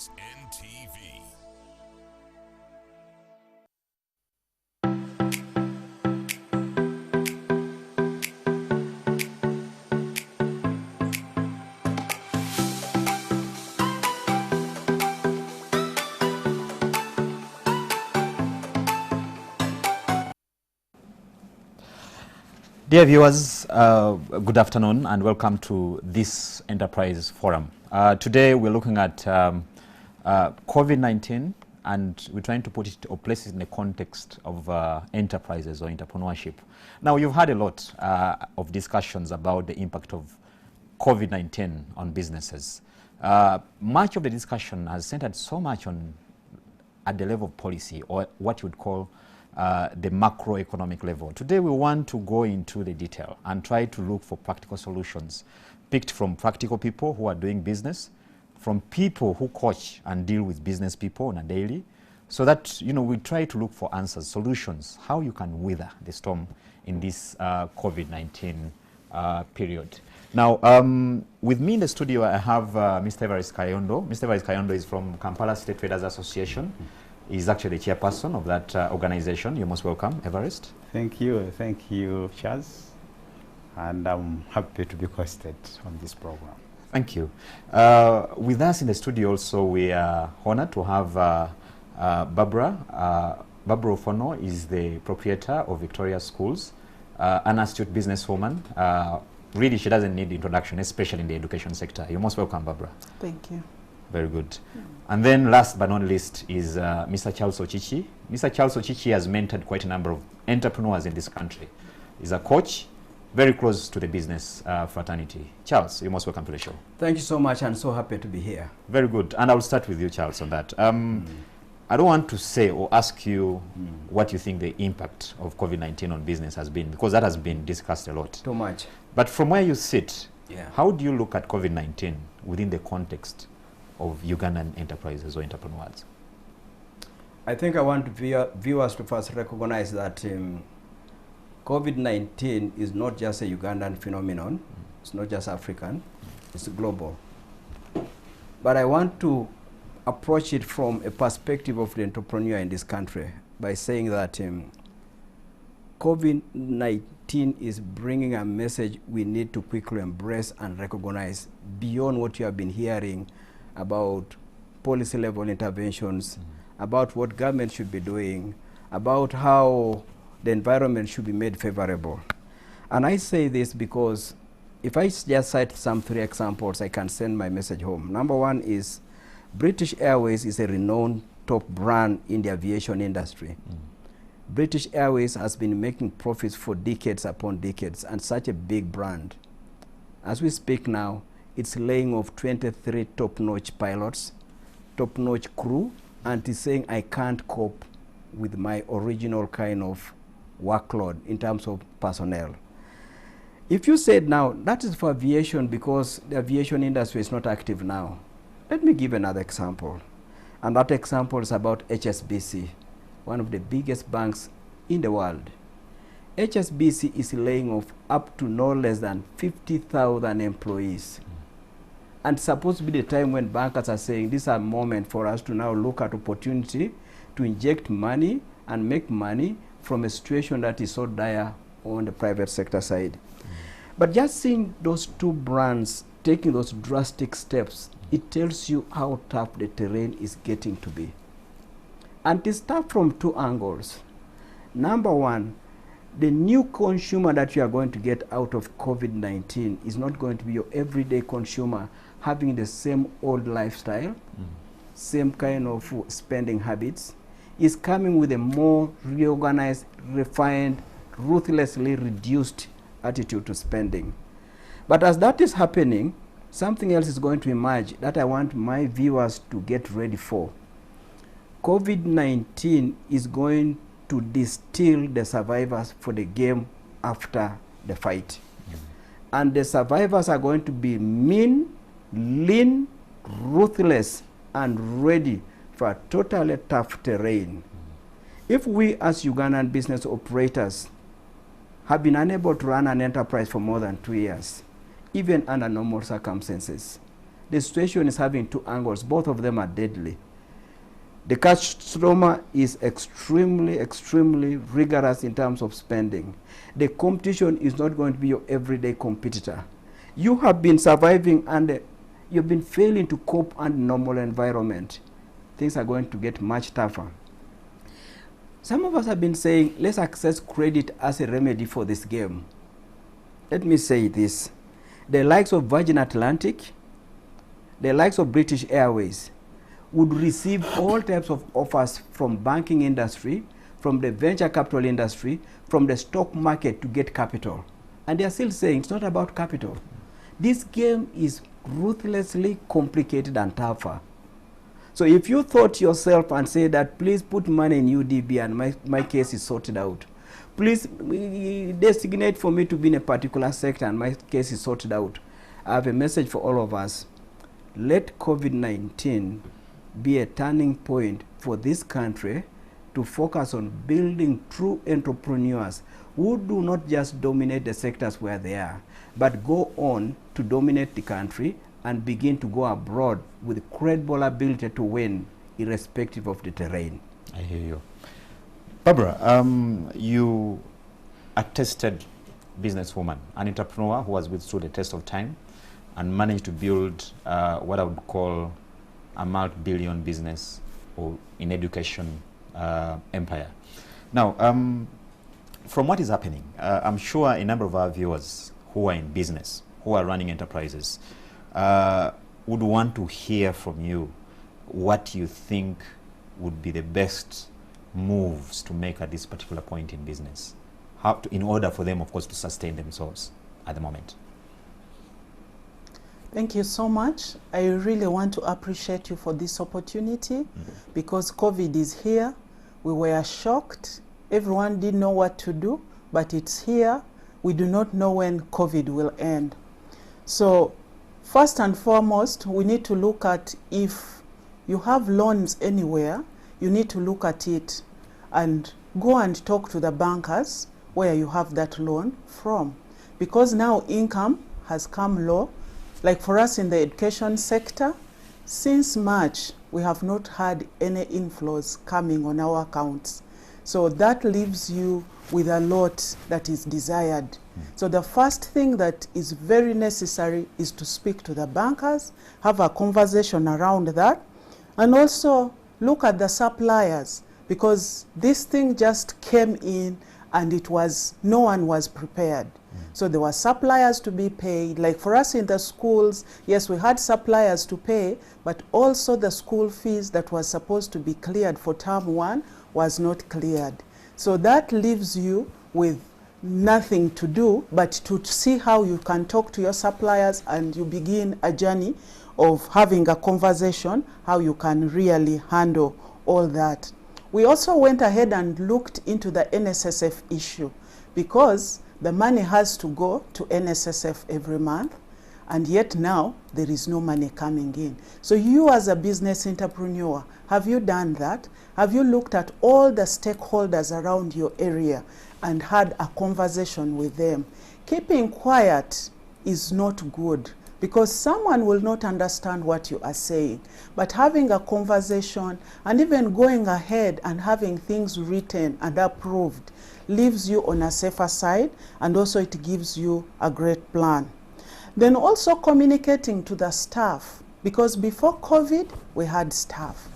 is NTV. Dear viewers, good afternoon and welcome to this Enterprise Forum. Today we're looking at COVID-19 and we're trying to put it or place it in the context of enterprises or entrepreneurship. Now you've had a lot of discussions about the impact of COVID-19 on businesses. Much of the discussion has centered so much on at the level of policy or what you would call the macroeconomic level. Today we want to go into the detail and try to look for practical solutions picked from practical people who are doing business, from people who coach and deal with business people on a daily, so that we try to look for answers, solutions, how you can weather the storm in this COVID-19 period. Now, with me in the studio I have Mr. Evarist Kayondo. Mr. Evarist Kayondo is from Kampala State Traders Association. He's actually the chairperson of that organization. You're most welcome, Evarist. Thank you, Charles. And I'm happy to be hosted on this program. Thank you. With us in the studio also, we are honored to have Barbara. Barbara Ofono is the proprietor of Victoria Schools, an astute businesswoman. Really, she doesn't need introduction, especially in the education sector. You're most welcome, Barbara. Thank you. Very good. And then last but not least is Mr. Charles Ochichi. Mr. Charles Ochichi has mentored quite a number of entrepreneurs in this country. He's a coach, very close to the business fraternity. Charles, you're most welcome to the show. Thank you so much, and so happy to be here. Very good. And I'll start with you, Charles, on that. I don't want to say or ask you what you think the impact of COVID-19 on business has been, because that has been discussed a lot. Too much. But from where you sit, how do you look at COVID-19 within the context of Ugandan enterprises or entrepreneurs? I think I want viewers to first recognize that COVID-19 is not just a Ugandan phenomenon. It's not just African. It's global. But I want to approach it from a perspective of the entrepreneur in this country by saying that COVID-19 is bringing a message we need to quickly embrace and recognize beyond what you have been hearing about policy level interventions, about what government should be doing, about how the environment should be made favorable. And I say this because if I just cite some 3 examples, I can send my message home. Number 1 is British Airways is a renowned top brand in the aviation industry. British Airways has been making profits for decades upon decades, and such a big brand. As we speak now, it's laying off 23 top-notch pilots, top-notch crew, and it's saying I can't cope with my original kind of workload in terms of personnel. If you said now, that is for aviation because the aviation industry is not active now. Let me give another example. And that example is about HSBC, one of the biggest banks in the world. HSBC is laying off up to no less than 50,000 employees. And supposed to be the time when bankers are saying this is a moment for us to now look at opportunity to inject money and make money from a situation that is so dire on the private sector side. But just seeing those 2 brands taking those drastic steps, it tells you how tough the terrain is getting to be. And it's tough from 2 angles. Number 1, the new consumer that you are going to get out of COVID-19 is not going to be your everyday consumer having the same old lifestyle, same kind of spending habits. Is coming with a more reorganized, refined, ruthlessly reduced attitude to spending. But as that is happening, something else is going to emerge that I want my viewers to get ready for. COVID-19 is going to distill the survivors for the game after the fight. And the survivors are going to be mean, lean, ruthless, and ready for a totally tough terrain. If we as Ugandan business operators have been unable to run an enterprise for more than 2 years, even under normal circumstances, the situation is having two angles. Both of them are deadly. The customer is extremely, extremely rigorous in terms of spending. The competition is not going to be your everyday competitor. You have been surviving and you've been failing to cope under normal environment. Things are going to get much tougher. Some of us have been saying, let's access credit as a remedy for this game. Let me say this. The likes of Virgin Atlantic, the likes of British Airways, would receive all types of offers from banking industry, from the venture capital industry, from the stock market to get capital. And they are still saying it's not about capital. This game is ruthlessly complicated and tougher. So if you thought yourself and say that, please put money in UDB and my case is sorted out. Please designate for me to be in a particular sector and my case is sorted out. I have a message for all of us. Let COVID-19 be a turning point for this country to focus on building true entrepreneurs who do not just dominate the sectors where they are, but go on to dominate the country and begin to go abroad with credible ability to win, irrespective of the terrain. I hear you. Barbara, you attested businesswoman, an entrepreneur who has withstood the test of time and managed to build what I would call a multi-billion business or in education empire. Now, from what is happening, I'm sure a number of our viewers who are in business, who are running enterprises, would want to hear from you what you think would be the best moves to make at this particular point in business, in order for them, of course, to sustain themselves at the moment. Thank you so much. I really want to appreciate you for this opportunity because COVID is here. We were shocked. Everyone didn't know what to do, but it's here. We do not know when COVID will end. So first and foremost, we need to look at if you have loans anywhere, you need to look at it and go and talk to the bankers where you have that loan from. Because now income has come low. Like for us in the education sector, since March, we have not had any inflows coming on our accounts. So that leaves you with a lot that is desired. So the first thing that is very necessary is to speak to the bankers, have a conversation around that, and also look at the suppliers, because this thing just came in and no one was prepared. So there were suppliers to be paid. Like for us in the schools, yes, we had suppliers to pay, but also the school fees that was supposed to be cleared for term 1 was not cleared. So that leaves you with nothing to do but to see how you can talk to your suppliers, and you begin a journey of having a conversation how you can really handle all that. We also went ahead and looked into the NSSF issue, because the money has to go to NSSF every month, and yet now there is no money coming in. So you as a business entrepreneur, have you done that? Have you looked at all the stakeholders around your area and had a conversation with them? Keeping quiet is not good, because someone will not understand what you are saying. But having a conversation and even going ahead and having things written and approved leaves you on a safer side, and also it gives you a great plan. Then also communicating to the staff, because before COVID, we had staff.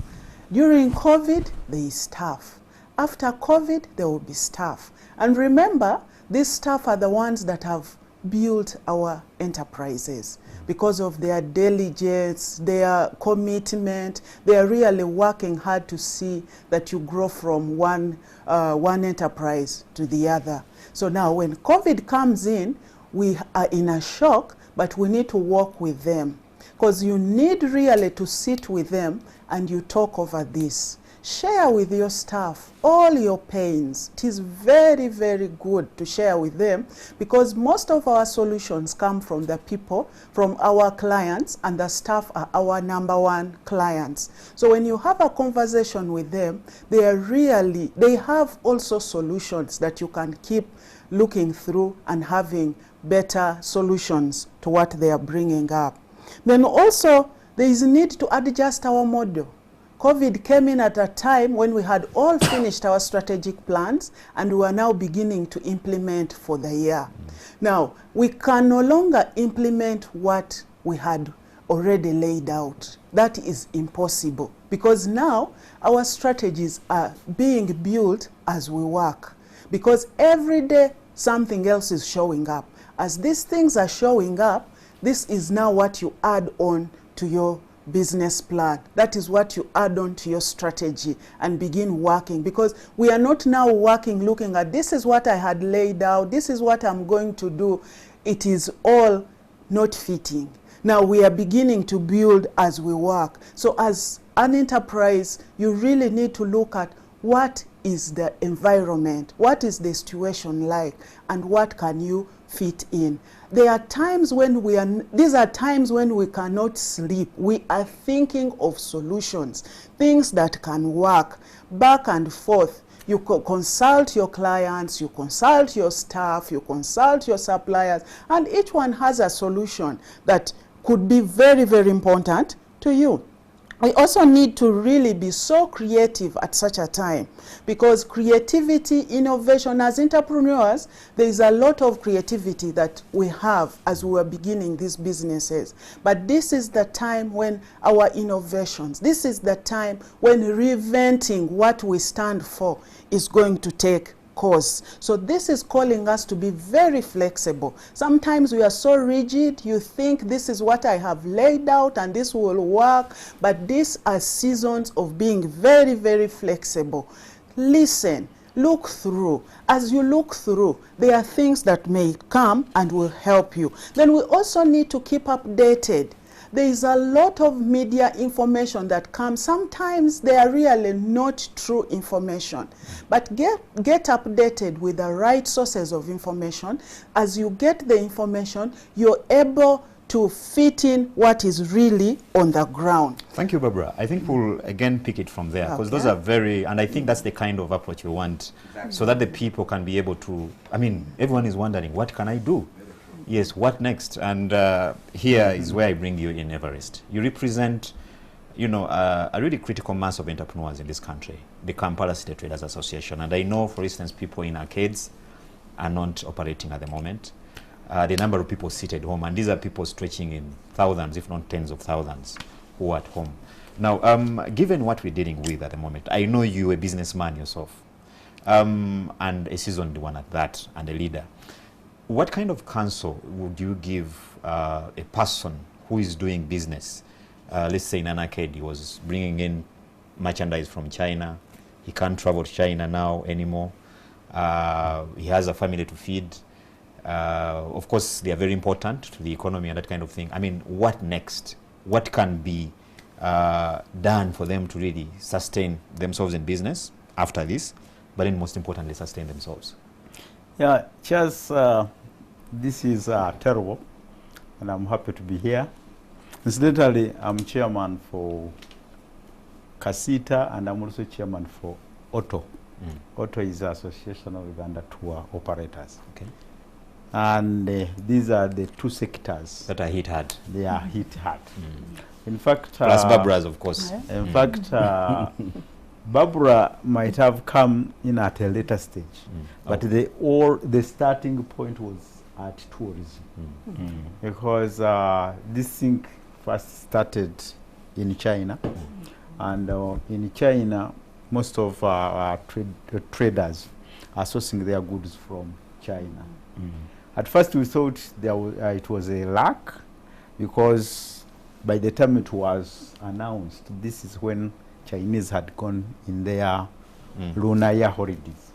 During COVID, there is staff. After COVID, there will be staff. And remember, these staff are the ones that have built our enterprises. Because of their diligence, their commitment, they are really working hard to see that you grow from one enterprise to the other. So now when COVID comes in, we are in a shock, but we need to work with them, because you need really to sit with them and you talk over this. Share with your staff all your pains. It is very, very good to share with them, because most of our solutions come from the people, from our clients, and the staff are our #1 clients. So when you have a conversation with them, they have also solutions that you can keep looking through and having better solutions to what they are bringing up. Then also, there is a need to adjust our model. COVID came in at a time when we had all finished our strategic plans and we are now beginning to implement for the year. Now, we can no longer implement what we had already laid out. That is impossible because now our strategies are being built as we work, because every day something else is showing up. As these things are showing up, this is now what you add on to your business plan. That is what you add on to your strategy and begin working, because we are not now working looking at this is what I had laid out, this is what I'm going to do. It is all not fitting. Now we are beginning to build as we work. So as an enterprise, you really need to look at what is the environment, what is the situation like, and what can you fit in. There are times when these are times when we cannot sleep. We are thinking of solutions, things that can work back and forth. You consult your clients, you consult your staff, you consult your suppliers, and each one has a solution that could be very, very important to you. We also need to really be so creative at such a time, because creativity, innovation, as entrepreneurs, there is a lot of creativity that we have as we are beginning these businesses. But this is the time when our innovations, this is the time when reinventing what we stand for is going to take course. So this is calling us to be very flexible. Sometimes we are so rigid, you think this is what I have laid out and this will work, but these are seasons of being very, very flexible. Listen, look through. As you look through, there are things that may come and will help you. Then we also need to keep updated. There is a lot of media information that comes. Sometimes they are really not true information. But get updated with the right sources of information. As you get the information, you're able to fit in what is really on the ground. Thank you, Barbara. I think we'll again pick it from there, because those are and I think that's the kind of approach we want, so that the people can be able to, I mean, everyone is wondering, what can I do? Yes, what next? And here is where I bring you in, Everest. You represent, you know, a really critical mass of entrepreneurs in this country, the Kampala State Traders Association. And I know, for instance, people in arcades are not operating at the moment. The number of people seated home, and these are people stretching in thousands, if not tens of thousands, who are at home. Now, given what we're dealing with at the moment, I know you're a businessman yourself, and a seasoned one at that, and a leader. What kind of counsel would you give a person who is doing business? Let's say in an arcade, he was bringing in merchandise from China. He can't travel to China now anymore. He has a family to feed. Of course, they are very important to the economy and that kind of thing. I mean, what next? What can be done for them to really sustain themselves in business after this, but then most importantly, sustain themselves? Yeah, Charles, this is terrible, and I'm happy to be here. Incidentally, I'm chairman for KACITA, and I'm also chairman for OTO. OTO is the Association of Uganda Tour Operators. Okay. And these are the two sectors that are hit hard. They are hit hard. In fact, plus Barbara's, of course. In fact, Barbara might have come in at a later stage, but the starting point was at tourism, because this thing first started in China, and in China, most of our traders are sourcing their goods from China. At first, we thought it was a lack, because by the time it was announced, this is when Chinese had gone in their lunar year holidays.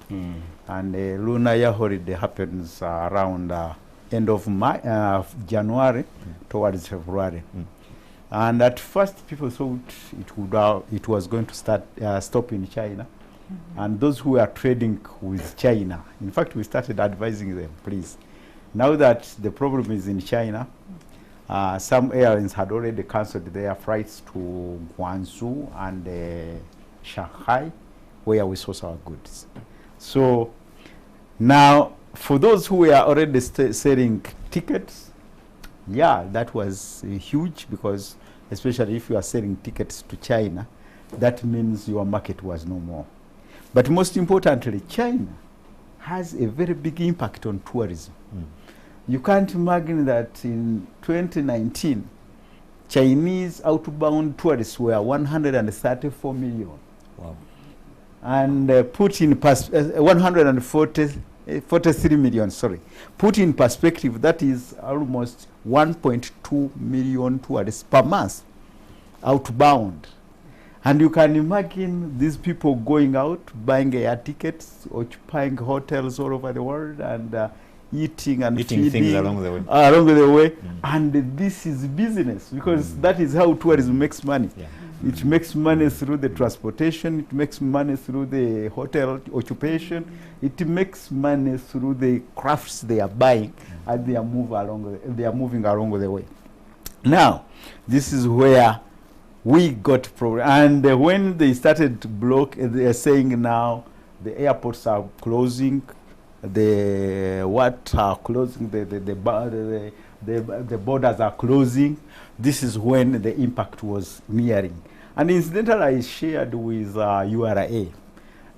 And the lunar year holiday happens around end of January towards February. And at first people thought it was going to stop in China. And those who are trading with China, in fact, we started advising them, please, now that the problem is in China, some airlines had already cancelled their flights to Guangzhou and Shanghai, where we source our goods. So now, for those who are already selling tickets, Yeah, that was huge, because especially if you are selling tickets to China, that means your market was no more. But most importantly, China has a very big impact on tourism. You can't imagine that in 2019, Chinese outbound tourists were 134 million. Wow. And put in 143 million, sorry. Put in perspective, that is almost 1.2 million tourists per month outbound. And you can imagine these people going out, buying air tickets, occupying hotels all over the world, and eating and Eating feeding things along the way. And this is business, because that is how tourism makes money. Yeah. It makes money through the transportation, it makes money through the hotel occupation, it makes money through the crafts they are buying as they are moving along the way. Now, this is where we got problem. And when they started they are saying now the airports are closing, the borders are closing. This is when the impact was nearing. And incidentally, I shared with URA.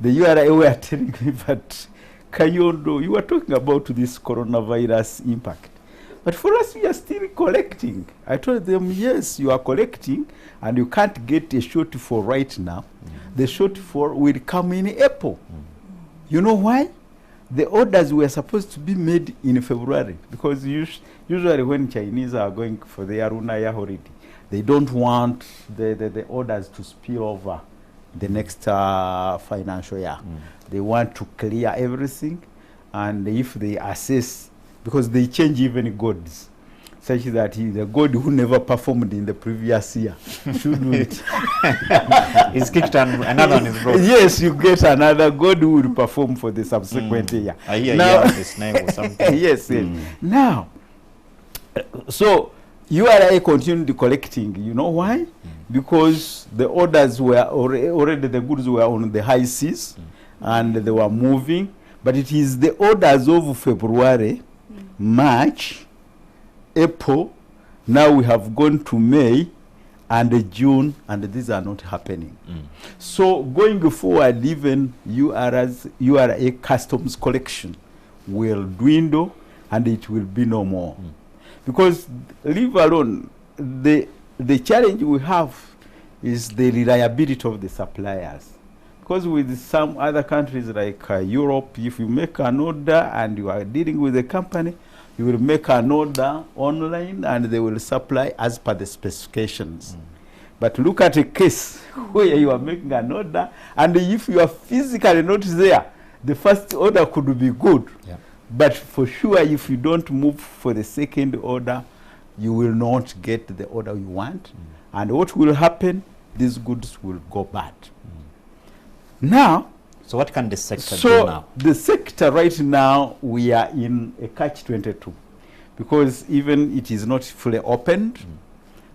The URA were telling me, but Kayondo, you were talking about this coronavirus impact. But for us, we are still collecting. I told them, yes, you are collecting, and you can't get a shortfall right now. The shortfall will come in April. You know why? The orders were supposed to be made in February, because usually when Chinese are going for their Lunar Year holiday, they don't want the orders to spill over the next financial year. They want to clear everything, and if they assess, because they change even gods, such that the god who never performed in the previous year shouldn't. It's kicked and another one is brought. Yes, you get another god who will perform for the subsequent year. A year the snake or something. Yes, yes. Now, so URA continued collecting. You know why? Because the orders were already the goods were on the high seas, and they were moving. But it is the orders of February, March, April, now we have gone to May and June, and these are not happening. So going forward, even URA customs collection will dwindle, and it will be no more. Because leave alone, the challenge we have is the reliability of the suppliers. Because with some other countries like Europe, if you make an order and you are dealing with a company, you will make an order online and they will supply as per the specifications. But look at a case where you are making an order, and if you are physically not there, the first order could be good. Yeah. But for sure, if you don't move for the second order, you will not get the order you want. And what will happen? These goods will go bad. Now, so what can the sector do now? The sector right now, we are in a catch-22, because even it is not fully opened,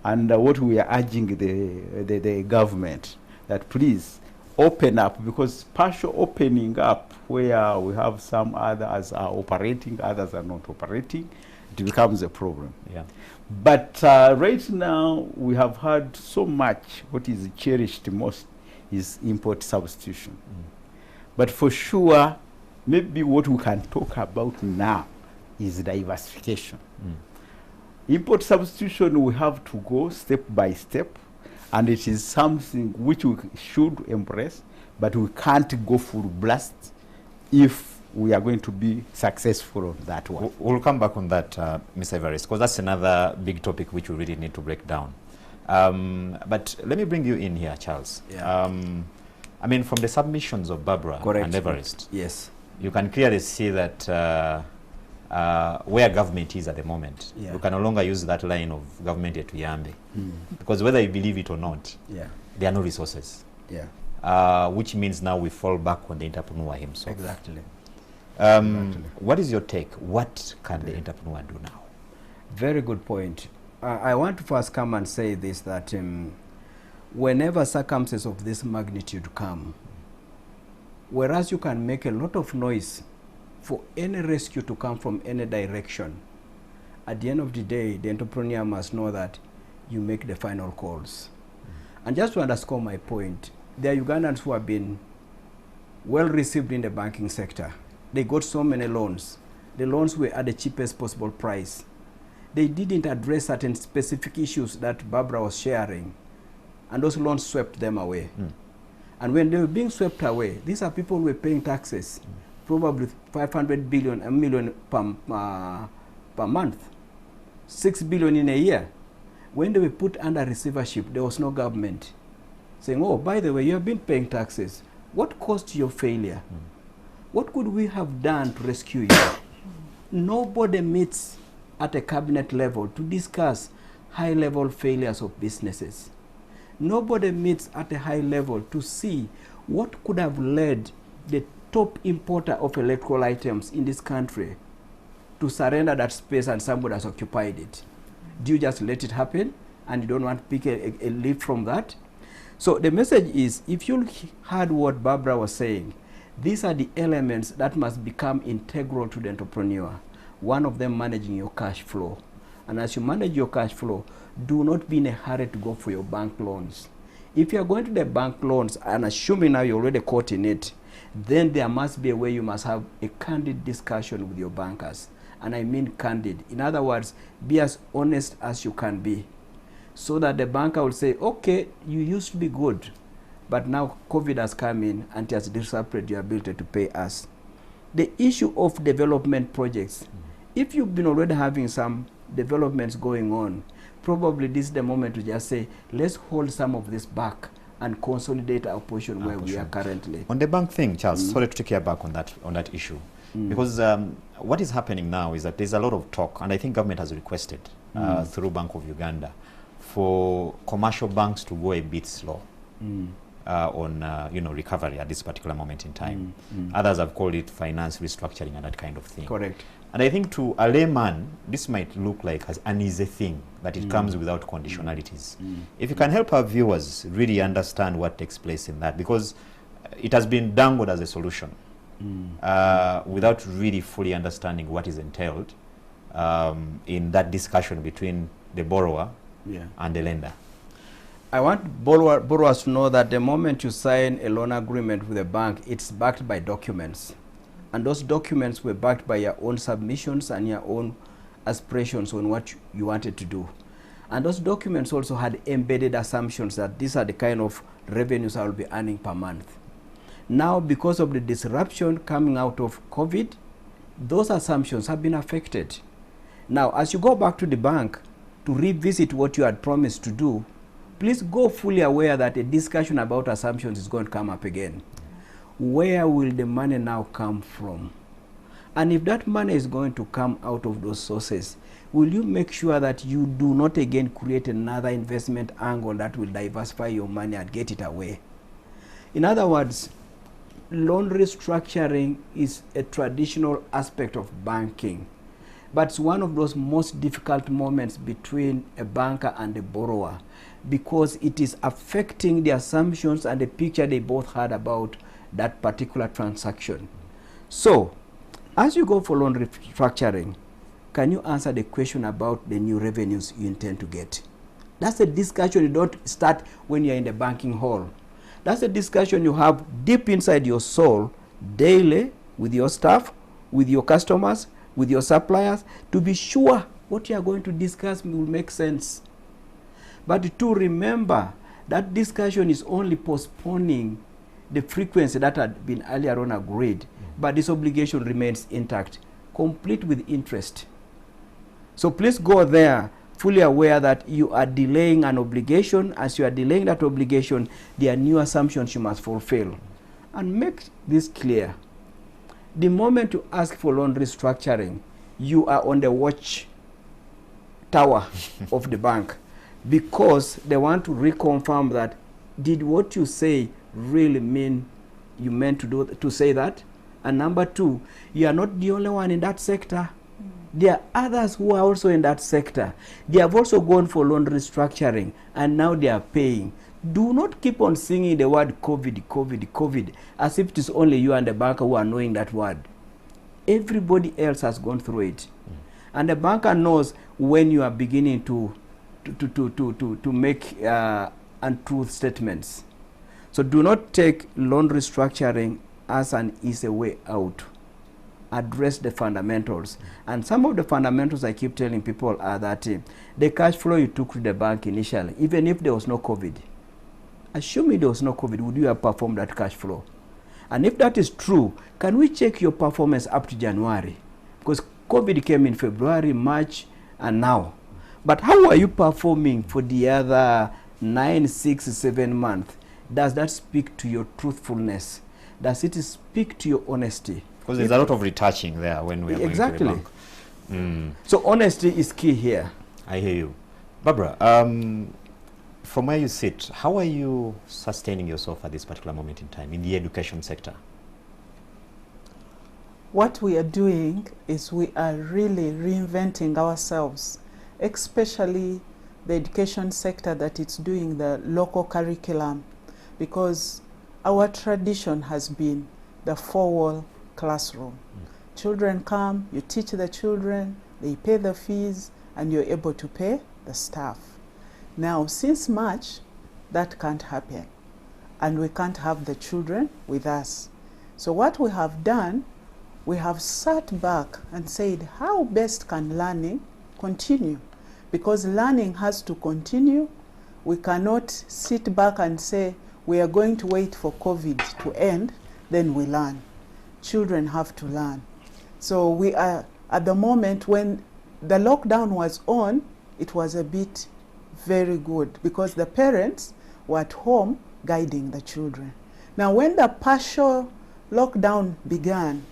and what we are urging the government that please open up, because partial opening up where we have some others are operating, others are not operating, it becomes a problem. Yeah. But right now we have had so much. What is cherished most is import substitution. But for sure, maybe what we can talk about now is diversification. Import substitution, we have to go step by step, and it is something which we should embrace, but we can't go full blast if we are going to be successful on that one. We'll come back on that, Mr. Everest, because that's another big topic which we really need to break down. But let me bring you in here, Charles. Yeah. I mean, from the submissions of Barbara and Everest, yes, you can clearly see that where government is at the moment, you can no longer use that line of government yet to Yambe. Because whether you believe it or not, there are no resources. Which means now we fall back on the entrepreneur himself. Exactly. What is your take? What can the entrepreneur do now? Very good point. I want to first come and say this, that whenever circumstances of this magnitude come, whereas you can make a lot of noise for any rescue to come from any direction, at the end of the day, the entrepreneur must know that you make the final calls. And just to underscore my point, there are Ugandans who have been well received in the banking sector. They got so many loans. The loans were at the cheapest possible price. They didn't address certain specific issues that Barbara was sharing, and those loans swept them away. And when they were being swept away, these are people who were paying taxes, probably 500 billion, a million per month, 6 billion in a year. When they were put under receivership, there was no government saying, oh, by the way, you have been paying taxes. What caused your failure? What could we have done to rescue you? Nobody meets at a cabinet level to discuss high-level failures of businesses. Nobody meets at a high level to see what could have led the top importer of electoral items in this country to surrender that space and somebody has occupied it. Do you just let it happen and you don't want to pick a leaf from that? So the message is, if you heard what Barbara was saying, these are the elements that must become integral to the entrepreneur. One of them, managing your cash flow. And as you manage your cash flow, do not be in a hurry to go for your bank loans. If you are going to the bank loans, and assuming now you're already caught in it, then there must be a way you must have a candid discussion with your bankers. And I mean candid. In other words, be as honest as you can be, so that the banker will say, okay, you used to be good, but now COVID has come in and it has disrupted your ability to pay us. The issue of development projects, if you've been already having some developments going on, probably this is the moment to just say, let's hold some of this back and consolidate our position where we are currently. On the bank thing, Charles, sorry to take you back on that issue. Because what is happening now is that there's a lot of talk, and I think government has requested through Bank of Uganda for commercial banks to go a bit slow on recovery at this particular moment in time. Others have called it finance restructuring and that kind of thing. Correct. And I think to a layman, this might look like an easy thing, that it comes without conditionalities. If you can help our viewers really understand what takes place in that, because it has been dangled as a solution without really fully understanding what is entailed in that discussion between the borrower and the lender. I want borrowers to know that the moment you sign a loan agreement with a bank, it's backed by documents. And those documents were backed by your own submissions and your own aspirations on what you wanted to do. And those documents also had embedded assumptions that these are the kind of revenues I will be earning per month. Now, because of the disruption coming out of COVID, those assumptions have been affected. Now, as you go back to the bank to revisit what you had promised to do, please go fully aware that a discussion about assumptions is going to come up again. Where will the money now come from? And if that money is going to come out of those sources, will you make sure that you do not again create another investment angle that will diversify your money and get it away? In other words, loan restructuring is a traditional aspect of banking, but it's one of those most difficult moments between a banker and a borrower, because it is affecting the assumptions and the picture they both had about that particular transaction. So, as you go for loan restructuring, can you answer the question about the new revenues you intend to get? That's a discussion you don't start when you're in the banking hall. That's a discussion you have deep inside your soul, daily, with your staff, with your customers, with your suppliers, to be sure what you are going to discuss will make sense. But to remember, that discussion is only postponing the frequency that had been earlier on agreed, but this obligation remains intact, complete with interest. So please go there fully aware that you are delaying an obligation. As you are delaying that obligation, there are new assumptions you must fulfill. And make this clear. The moment you ask for loan restructuring, you are on the watch tower of the bank, because they want to reconfirm that, did what you say really mean you meant to say that? And number two, you are not the only one in that sector. There are others who are also in that sector. They have also gone for loan restructuring, and now they are paying. Do not keep on singing the word COVID, COVID, COVID, as if it is only you and the banker who are knowing that word. Everybody else has gone through it. And the banker knows when you are beginning to make untruth statements. So do not take loan restructuring as an easy way out. Address the fundamentals. And some of the fundamentals I keep telling people are that the cash flow you took to the bank initially, even if there was no COVID, assuming there was no COVID, would you have performed that cash flow? And if that is true, can we check your performance up to January? Because COVID came in February, March, and now. But how are you performing for the other 9, 6, 7 months? Does that speak to your truthfulness? Does it speak to your honesty? Because there's a lot of retouching there when we are exactly. going to the bank. So honesty is key here. I hear you. Barbara, from where you sit, how are you sustaining yourself at this particular moment in time in the education sector? What we are doing is we are really reinventing ourselves, especially the education sector that it's doing the local curriculum, because our tradition has been the four-wall classroom. Children come, you teach the children, they pay the fees, and you're able to pay the staff. Now, since March, that can't happen, and we can't have the children with us. So what we have done, we have sat back and said, how best can learning continue? Because learning has to continue. We cannot sit back and say, we are going to wait for COVID to end, then we learn. Children have to learn. So we are, at the moment when the lockdown was on, it was a bit very good because the parents were at home guiding the children. Now when the partial lockdown began,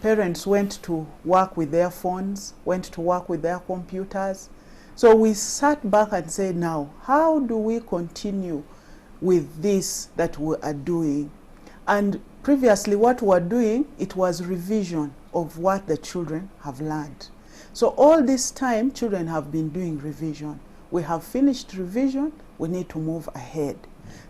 parents went to work with their phones, went to work with their computers. So we sat back and said, now, how do we continue with this that we are doing? And previously what we were doing, it was revision of what the children have learned. So all this time, children have been doing revision. We have finished revision, we need to move ahead.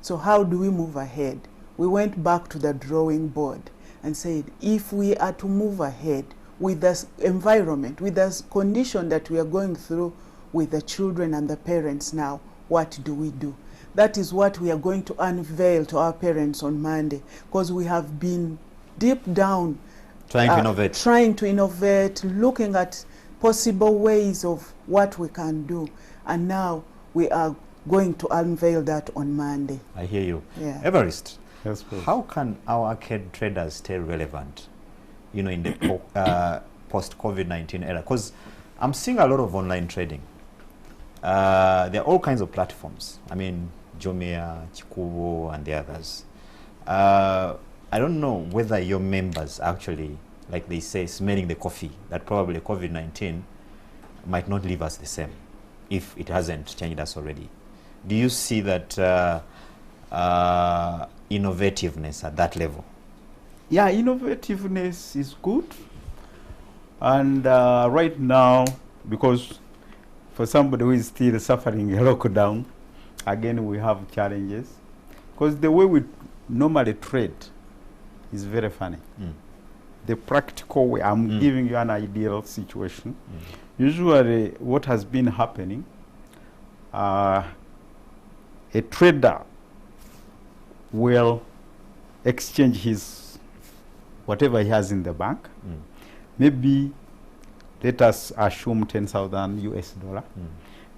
So how do we move ahead? We went back to the drawing board and said, if we are to move ahead with this environment, with this condition that we are going through with the children and the parents now, what do we do? That is what we are going to unveil to our parents on Monday, because we have been deep down trying to innovate, looking at possible ways of what we can do. And now we are going to unveil that on Monday. I hear you. Yeah. Everest, Yes, please. how can our arcade traders stay relevant, you know, in the post-COVID-19 era? Because I'm seeing a lot of online trading. There are all kinds of platforms. I mean, Jumia, Chikubo, and the others. I don't know whether your members actually, like they say, smelling the coffee, that probably COVID-19 might not leave us the same if it hasn't changed us already. Do you see that innovativeness at that level? Yeah, innovativeness is good. And right now, because for somebody who is still suffering a lockdown, again, we have challenges. Because the way we normally trade is very funny. The practical way, I'm giving you an ideal situation. Usually, what has been happening, a trader will exchange his whatever he has in the bank. Maybe let us assume 10,000 US dollar.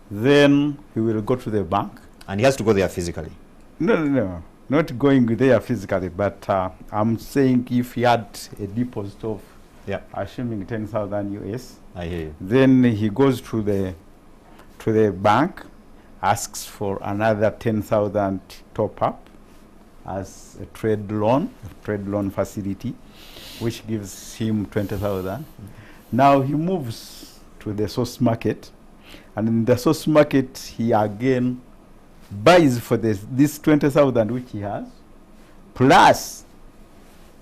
Then he will go to the bank. And he has to go there physically? No, not going there physically, but I'm saying if he had a deposit of, assuming 10,000 US, I hear you. Then he goes to the bank, asks for another 10,000 top up as a trade loan facility, which gives him 20,000. Now he moves to the source market, and in the source market he again buys for this 20,000 which he has, plus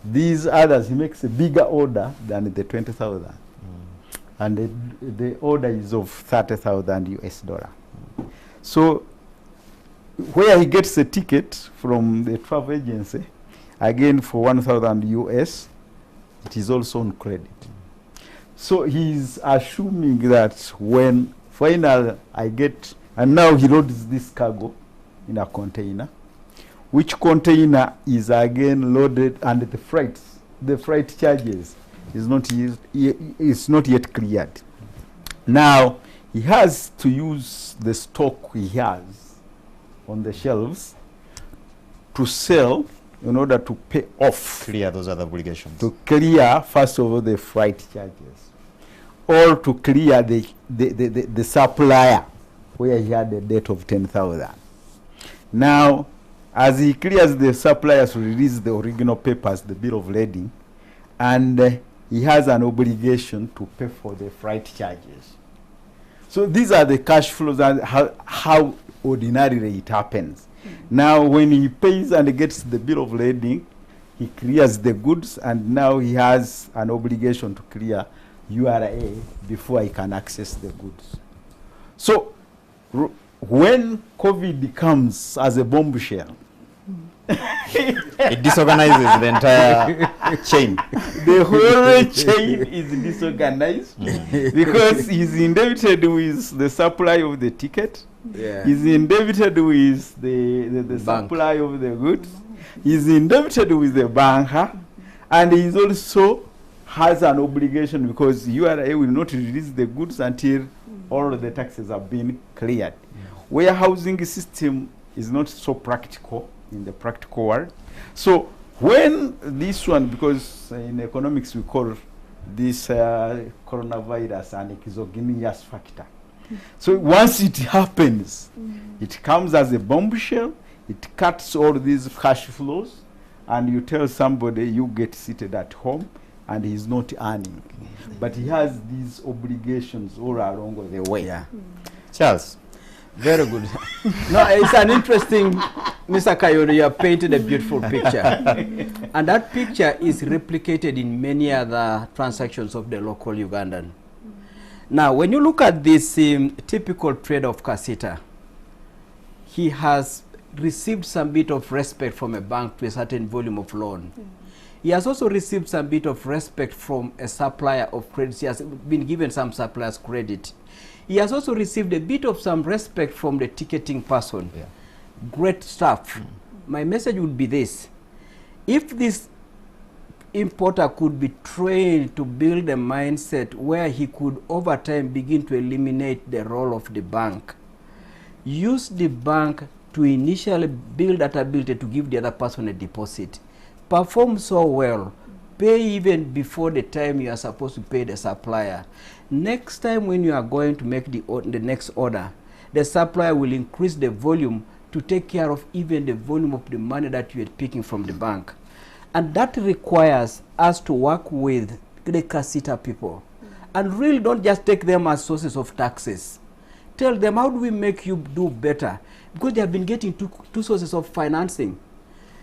these others. He makes a bigger order than the 20,000, and the order is of 30,000 US dollar. So where he gets a ticket from the travel agency, again for 1,000 US, it is also on credit. So he's assuming that when final I get, and now he loads this cargo in a container, which container is again loaded, and the freight charges is not yet cleared. Now he has to use the stock he has on the shelves to sell in order to pay off, Clear those other obligations. to clear first of all the freight charges, or to clear the supplier where he had a debt of 10,000. Now, as he clears the suppliers to release the original papers, the bill of lading, and he has an obligation to pay for the freight charges. So these are the cash flows and how ordinarily it happens. Now, when he pays and gets the bill of lading, he clears the goods, and now he has an obligation to clear URA before he can access the goods. So when COVID comes as a bombshell, It disorganizes the entire chain. the whole chain is disorganized because he's indebted with the supply of the ticket, Yeah. he's indebted with the Bank. supply of the goods, he's indebted with the banker, and he's also has an obligation because URA will not release the goods until all of the taxes have been cleared. Warehousing system is not so practical in the practical world. So when this one, because in economics we call this coronavirus an exogenous factor. So once it happens, it comes as a bombshell, it cuts all these cash flows, and you tell somebody you get seated at home and he's not earning. But he has these obligations all along the way. Yeah. Charles. Very good. No, it's an interesting, Mr. Kayode, you have painted a beautiful picture. And that picture is replicated in many other transactions of the local Ugandan. Now, when you look at this typical trade of KACITA, he has received some bit of respect from a bank to a certain volume of loan. He has also received some bit of respect from a supplier of credit. He has been given some supplier's credit. He has also received a bit of some respect from the ticketing person. Yeah. Great stuff. My message would be this. If this importer could be trained to build a mindset where he could over time begin to eliminate the role of the bank, use the bank to initially build that ability to give the other person a deposit, perform so well, pay even before the time you are supposed to pay the supplier. Next time when you are going to make the next order, the supplier will increase the volume to take care of even the volume of the money that you are picking from the bank. And that requires us to work with the KACITA people. And really don't just take them as sources of taxes. Tell them, how do we make you do better? Because they have been getting two sources of financing.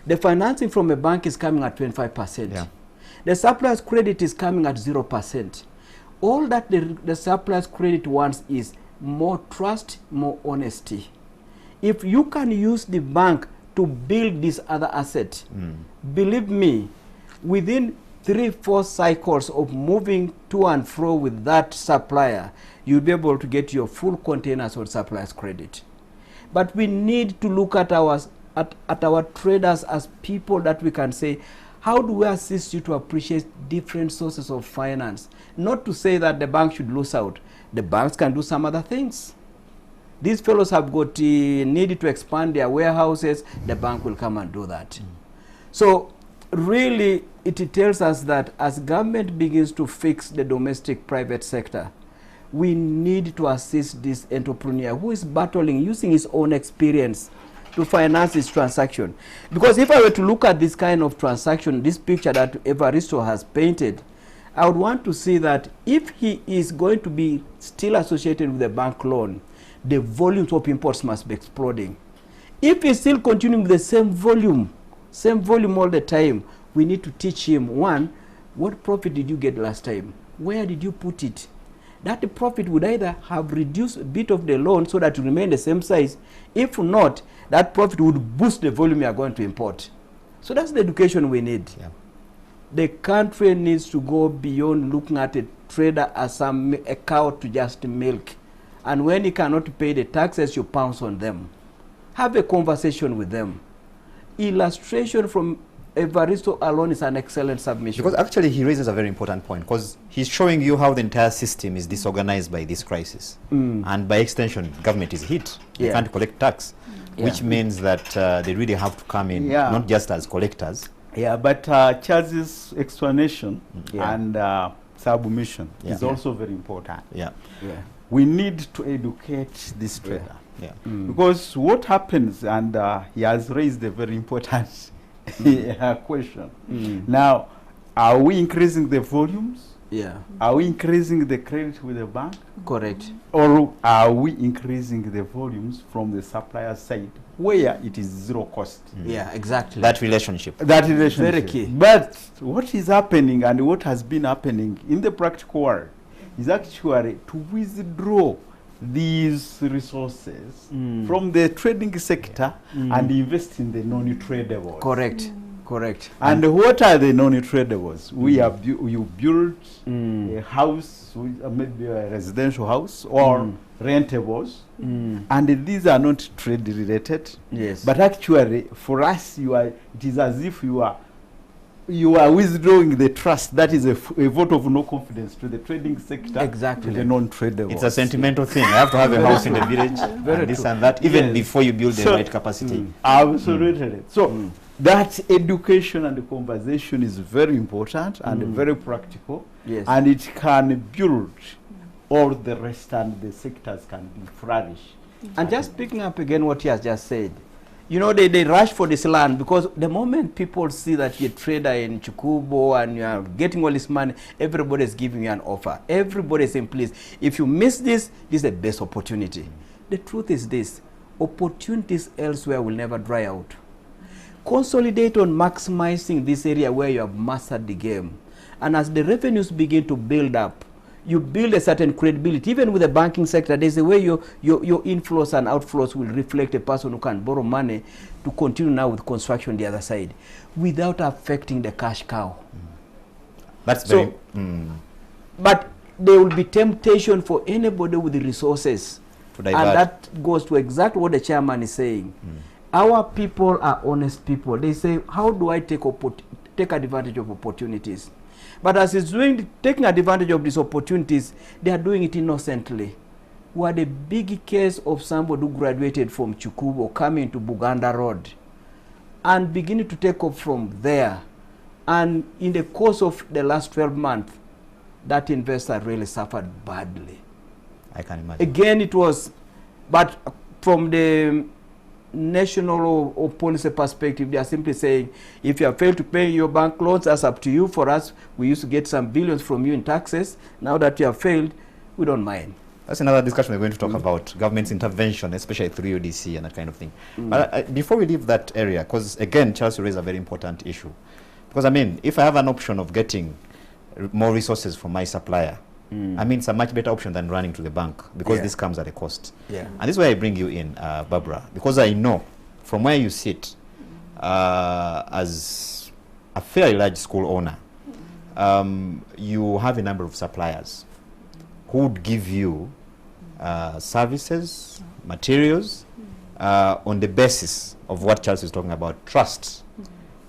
The financing from a bank is coming at 25%. Yeah. The supplier's credit is coming at 0%. All that the supplier's credit wants is more trust, more honesty. If you can use the bank to build this other asset, believe me, within 3-4 cycles of moving to and fro with that supplier, you'll be able to get your full containers on supplier's credit. But we need to look at our traders as people that we can say, how do we assist you to appreciate different sources of finance? Not to say that the bank should lose out. The banks can do some other things. These fellows have got need to expand their warehouses. The bank will come and do that. So really, it tells us that as government begins to fix the domestic private sector, we need to assist this entrepreneur who is battling using his own experience to finance this transaction. Because if I were to look at this kind of transaction, this picture that Evaristo has painted, I would want to see that if he is going to be still associated with the bank loan, the volumes of imports must be exploding. If he's still continuing with the same volume all the time, we need to teach him, one, what profit did you get last time? Where did you put it? That the profit would either have reduced a bit of the loan so that it remain the same size. If not, that profit would boost the volume you are going to import. So that's the education we need. Yeah. The country needs to go beyond looking at a trader as a cow to just milk. And when he cannot pay the taxes, you pounce on them. Have a conversation with them. Illustration from Evaristo alone is an excellent submission. Because actually he raises a very important point, because he's showing you how the entire system is disorganized by this crisis. And by extension, government is hit. They can't collect tax, which means that they really have to come in, not just as collectors. Yeah, but Charles' explanation and submission is also very important. We need to educate this trader. Because what happens, and he has raised a very important question. Now, are we increasing the volumes? Are we increasing the credit with the bank? Correct. Or are we increasing the volumes from the supplier side where it is zero cost? Yeah, exactly. That relationship. That relationship. Very key. But what is happening and what has been happening in the practical world is actually to withdraw these resources from the trading sector and invest in the non-tradables. Correct. Correct. And what are the non-tradables? We are you build a house, maybe a residential house or rentables, and these are not trade related. Yes. But actually, for us, it is as if you are withdrawing the trust. That is a vote of no confidence to the trading sector. Exactly. To the non-tradables. It's a sentimental thing. I have to have a house in the village, and this and that, even before you build the right capacity. Absolutely. So that education and the conversation is very important and very practical. Yes. And it can build all the rest, and the sectors can flourish. And just picking up again what he has just said, you know, they rush for this land because the moment people see that you're a trader in Chukubo and you are getting all this money, everybody is giving you an offer. Everybody is saying, please, if you miss this, this is the best opportunity. The truth is this, opportunities elsewhere will never dry out. Consolidate on maximizing this area where you have mastered the game. And as the revenues begin to build up, you build a certain credibility. Even with the banking sector, there's a way your inflows and outflows will reflect a person who can borrow money to continue now with construction on the other side without affecting the cash cow. That's so very... But there will be temptation for anybody with the resources. To divert. And that goes to exactly what the chairman is saying. Our people are honest people. They say, how do I take advantage of opportunities? But as it's taking advantage of these opportunities, they are doing it innocently. We had a big case of somebody who graduated from Chukubo coming to Buganda Road and beginning to take off from there. And in the course of the last 12 months, that investor really suffered badly. I can imagine. Again, it was, but from the national or policy perspective, they are simply saying, if you have failed to pay your bank loans, that's up to you. For us, we used to get some billions from you in taxes. Now that you have failed, we don't mind. That's another discussion we're going to talk about, government's intervention, especially through UDC and that kind of thing. But before we leave that area, because again, Charles raised a very important issue. Because I mean, if I have an option of getting more resources from my supplier, I mean, it's a much better option than running to the bank, because this comes at a cost. And this is why I bring you in, Barbara, because I know from where you sit as a fairly large school owner, you have a number of suppliers who would give you services, materials, on the basis of what Charles is talking about, trust.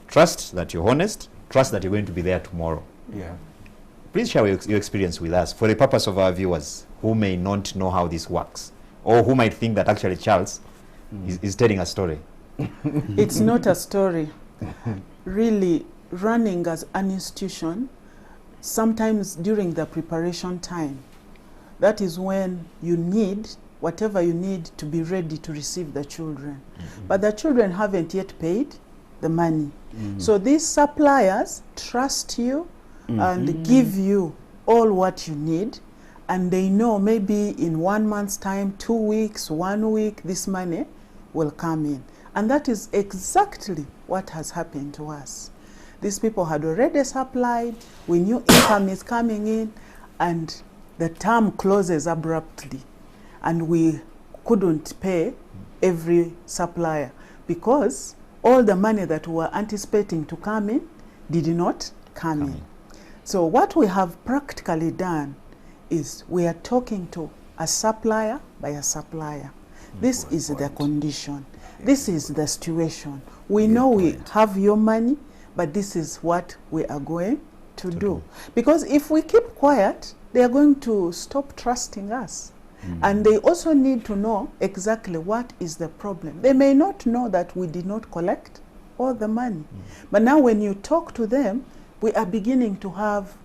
Trust that you're honest, trust that you're going to be there tomorrow. Please share your experience with us for the purpose of our viewers who may not know how this works, or who might think that actually Charles is telling a story. It's not a story. Really, running as an institution, sometimes during the preparation time, that is when you need whatever you need to be ready to receive the children. But the children haven't yet paid the money. So these suppliers trust you and give you all what you need, and they know maybe in 1 month's time, 2 weeks, 1 week, this money will come in. And that is exactly what has happened to us. These people had already supplied, we knew income is coming in, and the term closes abruptly. And we couldn't pay every supplier because all the money that we were anticipating to come in did not coming. So what we have practically done is we are talking to a supplier by a supplier. This is the condition. This is the situation. We know we have your money, but this is what we are going to do. Because if we keep quiet, they are going to stop trusting us. And they also need to know exactly what is the problem. They may not know that we did not collect all the money. But now when you talk to them, we are beginning to have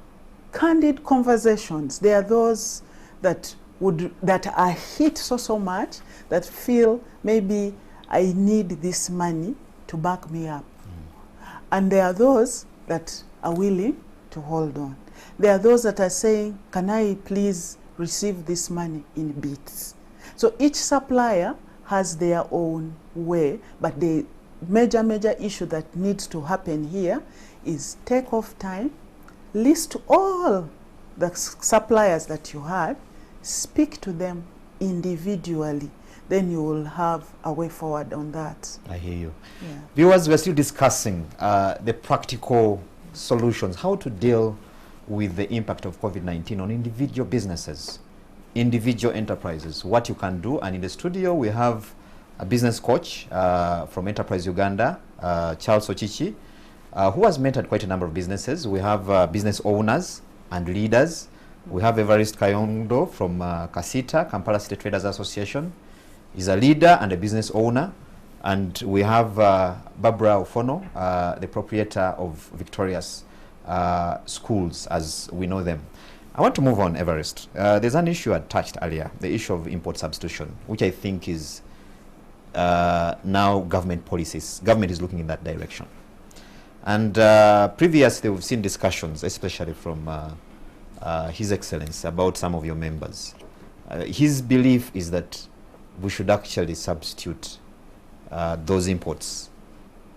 candid conversations. There are those that are hit so much that feel maybe I need this money to back me up. And there are those that are willing to hold on. There are those that are saying, can I please receive this money in bits? So each supplier has their own way, but the major issue that needs to happen here is take off time, list all the suppliers that you had, speak to them individually, then you will have a way forward on that. I hear you. Yeah. Viewers, we're still discussing the practical solutions, how to deal with the impact of COVID-19 on individual businesses, individual enterprises, what you can do. And in the studio, we have a business coach from Enterprise Uganda, Charles Ochichi, who has mentored quite a number of businesses. We have business owners and leaders. We have Evarist Kayondo from KACITA, Kampala City Traders Association. He's a leader and a business owner. And we have Barbara Ofono, the proprietor of Victorious Schools, as we know them. I want to move on, Evarist. There's an issue I touched earlier, the issue of import substitution, which I think is now government policies. Government is looking in that direction. And previously, we've seen discussions, especially from His Excellency, about some of your members. His belief is that we should actually substitute those imports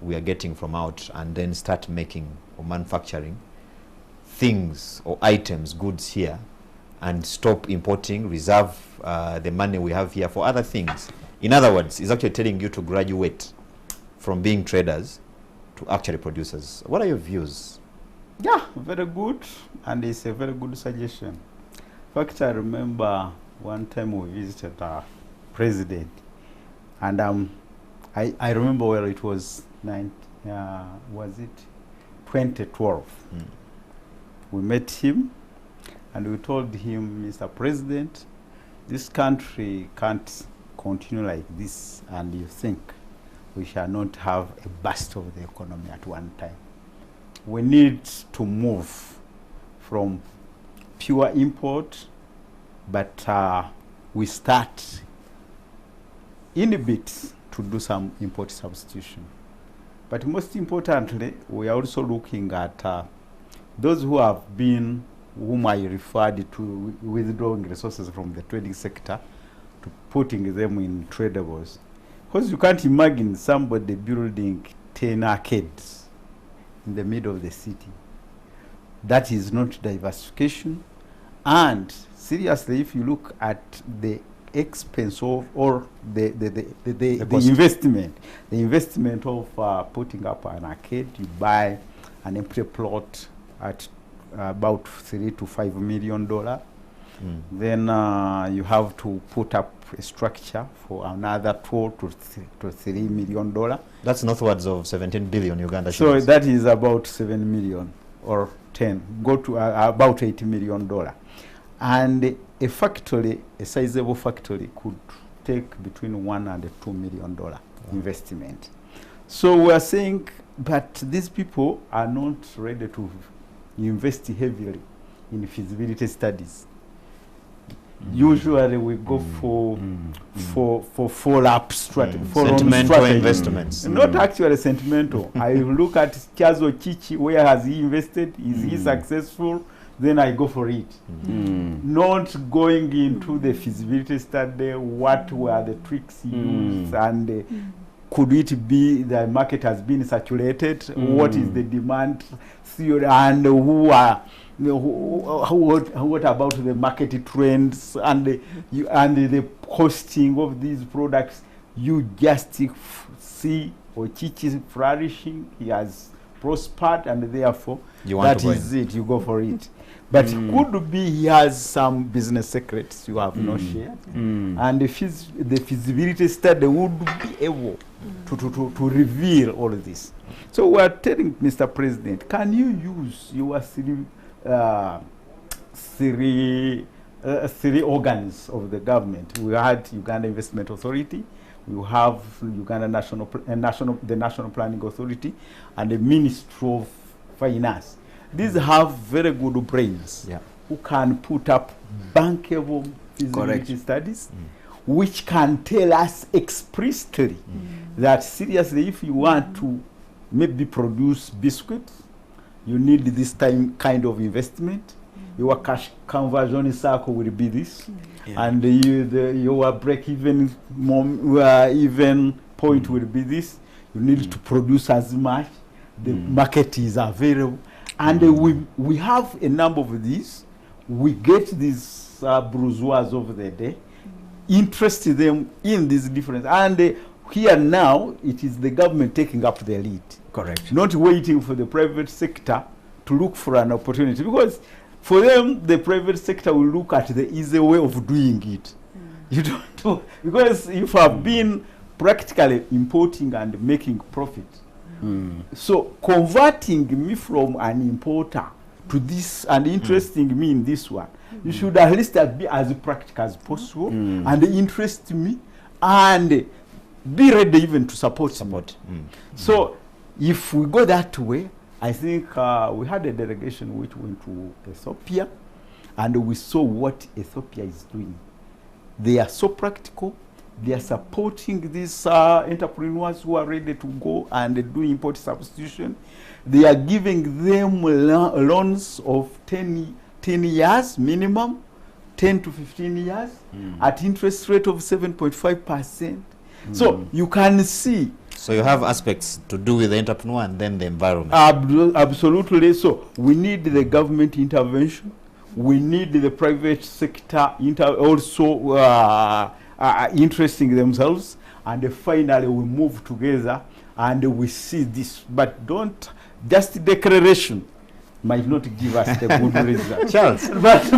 we are getting from out and then start making or manufacturing things or items, goods here, and stop importing, reserve the money we have here for other things. In other words, it's actually telling you to graduate from being traders to actually producers. What are your views? Yeah, very good, and it's a very good suggestion. In fact, I remember one time we visited our president, and I remember where it was 2012. We met him, and we told him, Mr. President, this country can't continue like this, and you think we shall not have a burst of the economy at one time. We need to move from pure import, but we start in a bit to do some import substitution. But most importantly, we are also looking at those who have been, whom I referred to, withdrawing resources from the trading sector to putting them in tradables. Because you can't imagine somebody building 10 arcades in the middle of the city. That is not diversification. And seriously, if you look at the expense of, or the investment of putting up an arcade, you buy an empty plot at about $3 to $5 million. Then you have to put up a structure for another $2 to $3 million. That's northwards of 17 billion Uganda So shillings. that is about 7 million or 10, go to about $80 million. And a factory, a sizable factory, could take between $1 and $2 million investment. So we are saying, but these people are not ready to invest heavily in feasibility studies. Usually we go for follow-up strategy, Sentimental investments. Not actually sentimental. I look at Charles Ochichi, where has he invested? Is he successful? Then I go for it. Not going into the feasibility study, what were the tricks used, and could it be the market has been saturated? What is the demand theory, and what about the market trends and the costing of these products? You just see Ochichi flourishing. He has prospered, and therefore You want that to go is it. You go for it. But could be he has some business secrets you have not shared, and the feasibility study would be able to reveal all of this. So we are telling Mr. President, can you use your three organs of the government? We had Uganda Investment Authority, we have Uganda the National Planning Authority, and the Ministry of Finance. These have very good brains who can put up bankable feasibility studies, which can tell us explicitly that seriously, if you want to maybe produce biscuits, you need this kind of investment. Your cash conversion cycle will be this, and your break-even even point will be this. You need to produce as much. The market is available, and we have a number of these. We get these bourgeois of the day, interest them in these different, and here now it is the government taking up the lead. Correct. Not waiting for the private sector to look for an opportunity, because for them the private sector will look at the easy way of doing it. You don't know, because if I've been practically importing and making profit, so converting me from an importer to this and interesting me in this one, you should at least be as practical as possible and interest me and be ready even to support. So if we go that way, I think we had a delegation which went to Ethiopia, and we saw what Ethiopia is doing. They are so practical. They are supporting these entrepreneurs who are ready to go and do import substitution. They are giving them loans of 10 years minimum, 10 to 15 years, at interest rate of 7.5%. So you can see. So you have aspects to do with the entrepreneur and then the environment. Absolutely. So we need the government intervention. We need the private sector also interesting themselves, and finally we move together and we see this. But don't just declaration might not give us the good result. Charles, but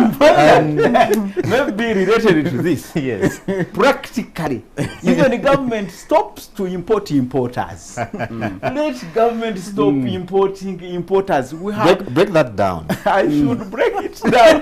maybe related to this. Yes. Practically, even the government stops to import importers. Let government stop importing importers. We have break that down. I should break it down,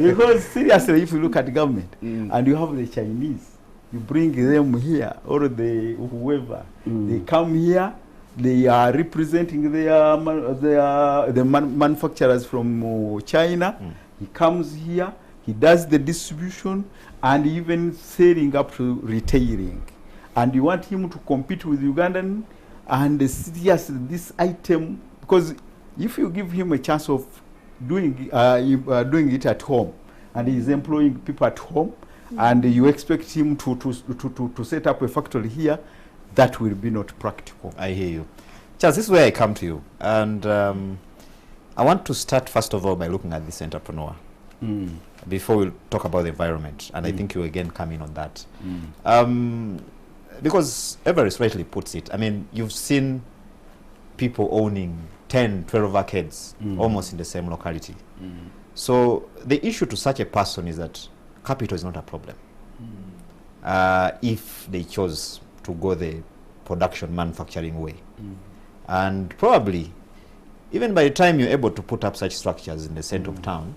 because seriously, if you look at the government and you have the Chinese, you bring them here, or the whoever, they come here. They are representing the manufacturers from China. He comes here, he does the distribution, and even selling up to retailing. And you want him to compete with Ugandan, and seriously, this item, because if you give him a chance of doing it at home, and he's employing people at home, and you expect him to set up a factory here, that will be not practical. I hear you. Charles, this is where I come to you. And I want to start, first of all, by looking at this entrepreneur before we talk about the environment. And I think you again come in on that. Because Everest rightly puts it, I mean, you've seen people owning 10, 12 arcades almost in the same locality. So the issue to such a person is that capital is not a problem. If they chose to go the production manufacturing way. And probably, even by the time you're able to put up such structures in the center of town,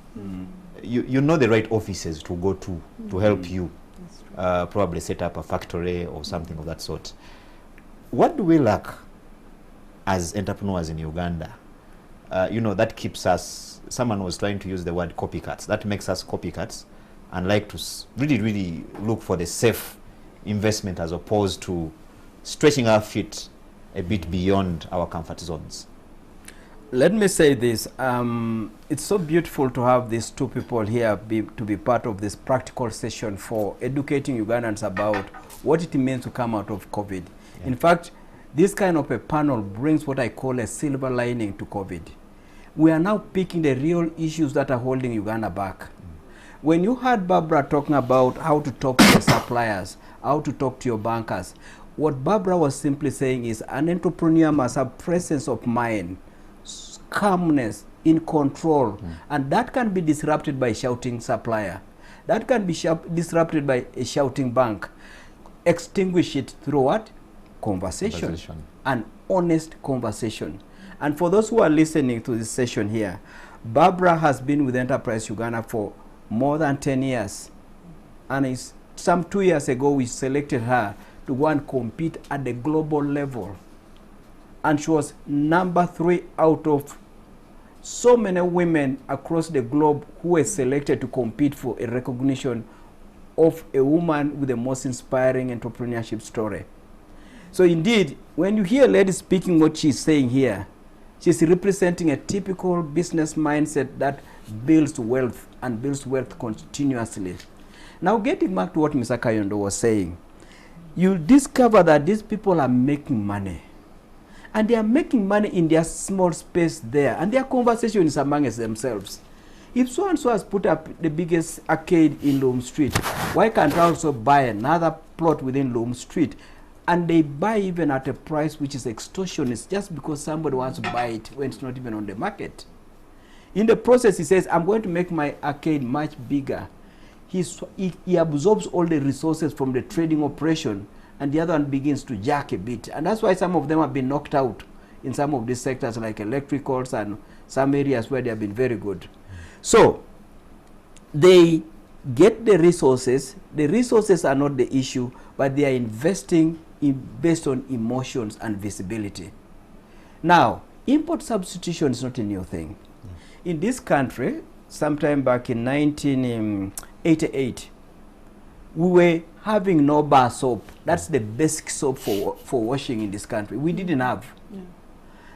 you know the right offices to go to help you probably set up a factory or something of that sort. What do we lack as entrepreneurs in Uganda? That keeps us, someone was trying to use the word copycats, that makes us copycats and like to really, really look for the safe investment as opposed to stretching our feet a bit beyond our comfort zones. Let me say this. It's so beautiful to have these two people here to be part of this practical session for educating Ugandans about what it means to come out of COVID. In fact, this kind of a panel brings what I call a silver lining to COVID. We are now picking the real issues that are holding Uganda back. When you heard Barbara talking about how to talk to your suppliers, how to talk to your bankers, what Barbara was simply saying is an entrepreneur must have presence of mind calmness, in control, and that can be disrupted by shouting supplier. That can be disrupted by a shouting bank. Extinguish it through what? Conversation. An honest conversation. And for those who are listening to this session here, Barbara has been with Enterprise Uganda for more than 10 years. And it's some 2 years ago we selected her to go and compete at the global level. And she was number 3 out of so many women across the globe who were selected to compete for a recognition of a woman with the most inspiring entrepreneurship story. So indeed, when you hear a lady speaking what she's saying here, she's representing a typical business mindset that builds wealth and builds wealth continuously. Now getting back to what Mr. Kayondo was saying, you'll discover that these people are making money. And they are making money in their small space there. And their conversation is amongst themselves. If so-and-so has put up the biggest arcade in Loam Street, why can't I also buy another plot within Loam Street? And they buy even at a price which is extortionist just because somebody wants to buy it when it's not even on the market. In the process, he says, I'm going to make my arcade much bigger. He absorbs all the resources from the trading operation, and the other one begins to jack a bit. And that's why some of them have been knocked out in some of these sectors like electricals and some areas where they have been very good. So they get the resources. The resources are not the issue, but they are investing based on emotions and visibility. Now, import substitution is not a new thing. In this country, sometime back in 1988, we were having no bar soap. That's the basic soap for washing in this country. We didn't have.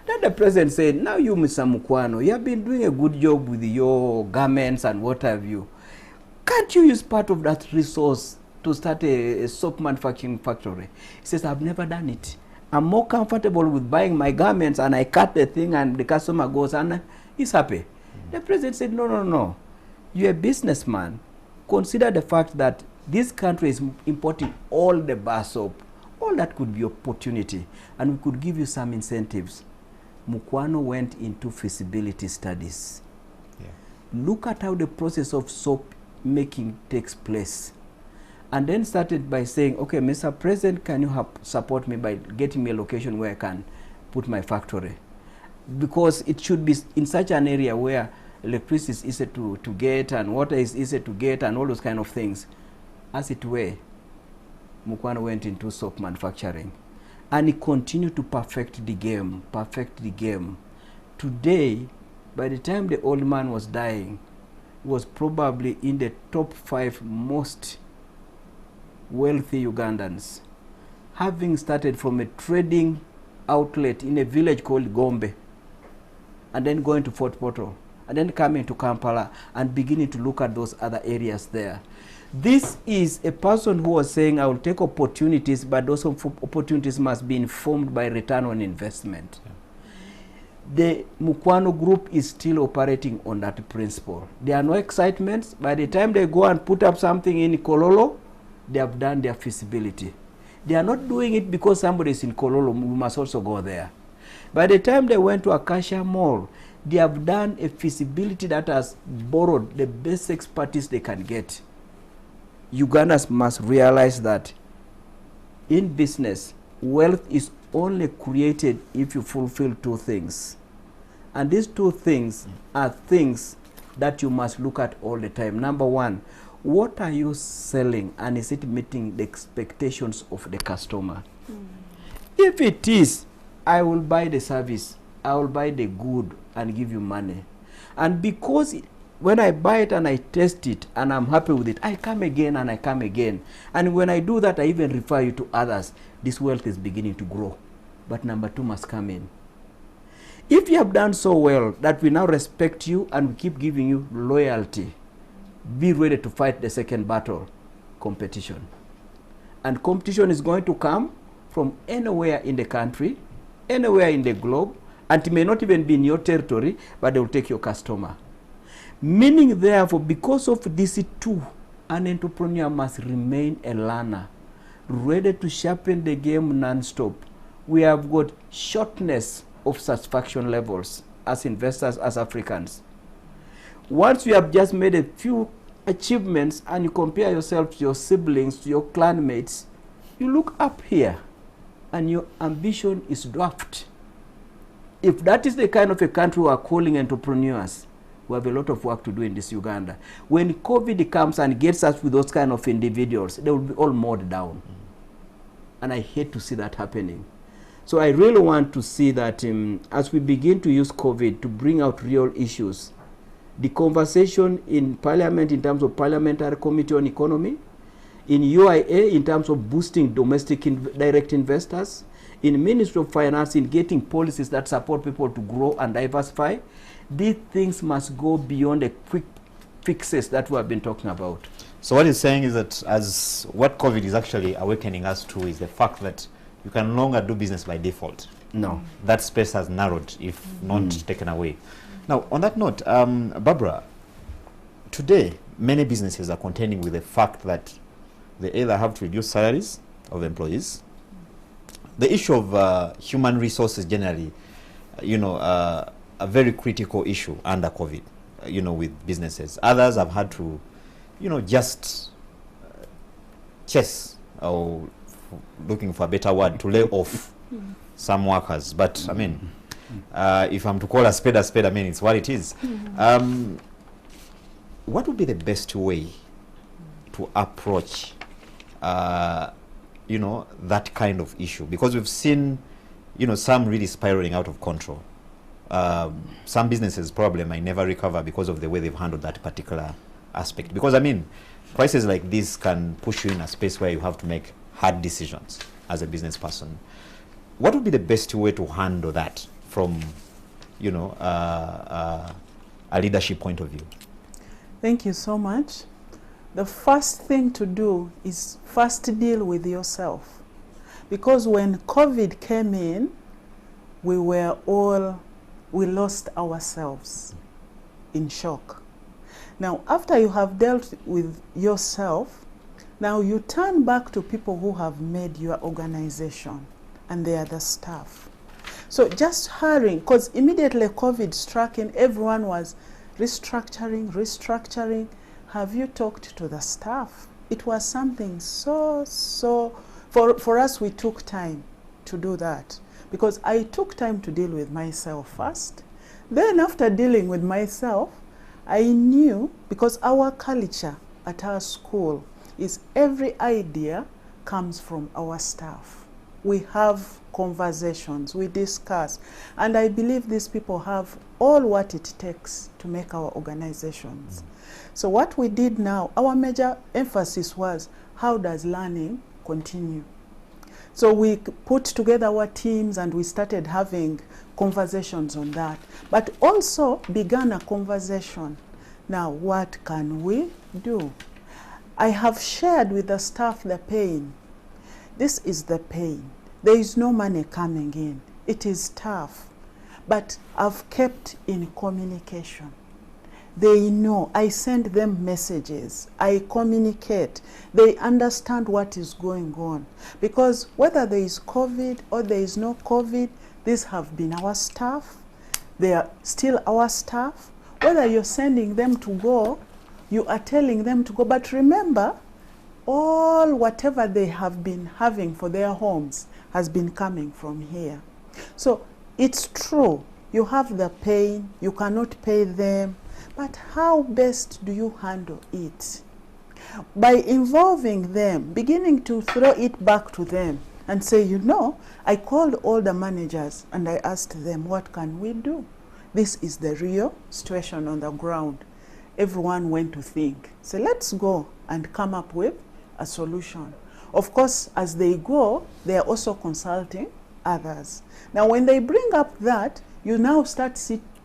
Then the president said, now you, Mr. Mukwano, you have been doing a good job with your garments and what have you. Can't you use part of that resource to start a soap manufacturing factory? He says, I've never done it. I'm more comfortable with buying my garments and I cut the thing and the customer goes and he's happy. The president said, no, no, no. You're a businessman. Consider the fact that this country is importing all the bar soap. All that could be opportunity, and we could give you some incentives. Mukwano went into feasibility studies. Look at how the process of soap making takes place. And then started by saying, okay, Mr. President, can you support me by getting me a location where I can put my factory? Because it should be in such an area where electricity is easy to get and water is easy to get and all those kind of things. As it were, Mukwano went into soap manufacturing. And he continued to perfect the game. Today, by the time the old man was dying, he was probably in the top 5 most wealthy Ugandans, having started from a trading outlet in a village called Gombe, and then going to Fort Portal, and then coming to Kampala and beginning to look at those other areas there. This is a person who was saying, I will take opportunities, but those opportunities must be informed by return on investment. The Mukwano group is still operating on that principle. There are no excitements. By the time they go and put up something in Kololo, they have done their feasibility. They are not doing it because somebody is in Kololo, we must also go there. By the time they went to Acacia Mall, they have done a feasibility that has borrowed the best expertise they can get. Ugandans must realize that in business, wealth is only created if you fulfill 2 things. And these 2 things are things that you must look at all the time. Number 1, what are you selling, and is it meeting the expectations of the customer? If it is, I will buy the service, I will buy the good and give you money. And because when I buy it and I test it and I'm happy with it, I come again and I come again. And when I do that, I even refer you to others. This wealth is beginning to grow. But number 2 must come in. If you have done so well that we now respect you and we keep giving you loyalty, be ready to fight the second battle, competition. And competition is going to come from anywhere in the country, anywhere in the globe, and it may not even be in your territory, but they will take your customer. Meaning, therefore, because of this too, an entrepreneur must remain a learner, ready to sharpen the game non-stop. We have got shortness of satisfaction levels as investors, as Africans. Once you have just made a few achievements and you compare yourself to your siblings, to your clanmates, you look up here and your ambition is dwarfed. If that is the kind of a country we are calling entrepreneurs, we have a lot of work to do in this Uganda. When COVID comes and gets us with those kind of individuals, they will be all mowed down. And I hate to see that happening. So I really want to see that as we begin to use COVID to bring out real issues, the conversation in Parliament in terms of Parliamentary Committee on Economy, in UIA in terms of boosting domestic direct investors, in Ministry of Finance in getting policies that support people to grow and diversify, these things must go beyond the quick fixes that we have been talking about. So what he's saying is that as what COVID is actually awakening us to is the fact that you can no longer do business by default. No. That space has narrowed, if not taken away. Now, on that note, Barbara, today many businesses are contending with the fact that they either have to reduce salaries of employees. The issue of human resources generally, a very critical issue under COVID, with businesses. Others have had to, just chase, or looking for a better word, to lay off some workers. But, I mean, if I'm to call a spade, I mean, it's what it is. What would be the best way to approach that kind of issue? Because we've seen, some really spiraling out of control. Some businesses probably might never recover because of the way they've handled that particular aspect. Because, I mean, crises like this can push you in a space where you have to make hard decisions as a business person. What would be the best way to handle that from, a leadership point of view? Thank you so much. The first thing to do is first deal with yourself. Because when COVID came in, we lost ourselves in shock. Now, after you have dealt with yourself, now you turn back to people who have made your organization, and they are the staff. So just hurrying, because immediately COVID struck in, everyone was restructuring. Have you talked to the staff? It was something for us, we took time to do that, because I took time to deal with myself first. Then after dealing with myself, I knew, because our culture at our school is every idea comes from our staff. We have conversations, we discuss, and I believe these people have all what it takes to make our organizations. So what we did now, our major emphasis was, how does learning continue? So we put together our teams and we started having conversations on that, but also began a conversation. Now, what can we do? I have shared with the staff the pain. This is the pain. There is no money coming in. It is tough, but I've kept in communication. They know. I send them messages. I communicate. They understand what is going on. Because whether there is COVID or there is no COVID, these have been our staff. They are still our staff. Whether you're sending them to go, you are telling them to go. But remember, whatever they have been having for their homes has been coming from here. So it's true. You have the pain. You cannot pay them. But how best do you handle it? By involving them, beginning to throw it back to them and say, I called all the managers and I asked them, what can we do? This is the real situation on the ground. Everyone went to think. So let's go and come up with a solution. Of course, as they go, they are also consulting others. Now, when they bring up that, you now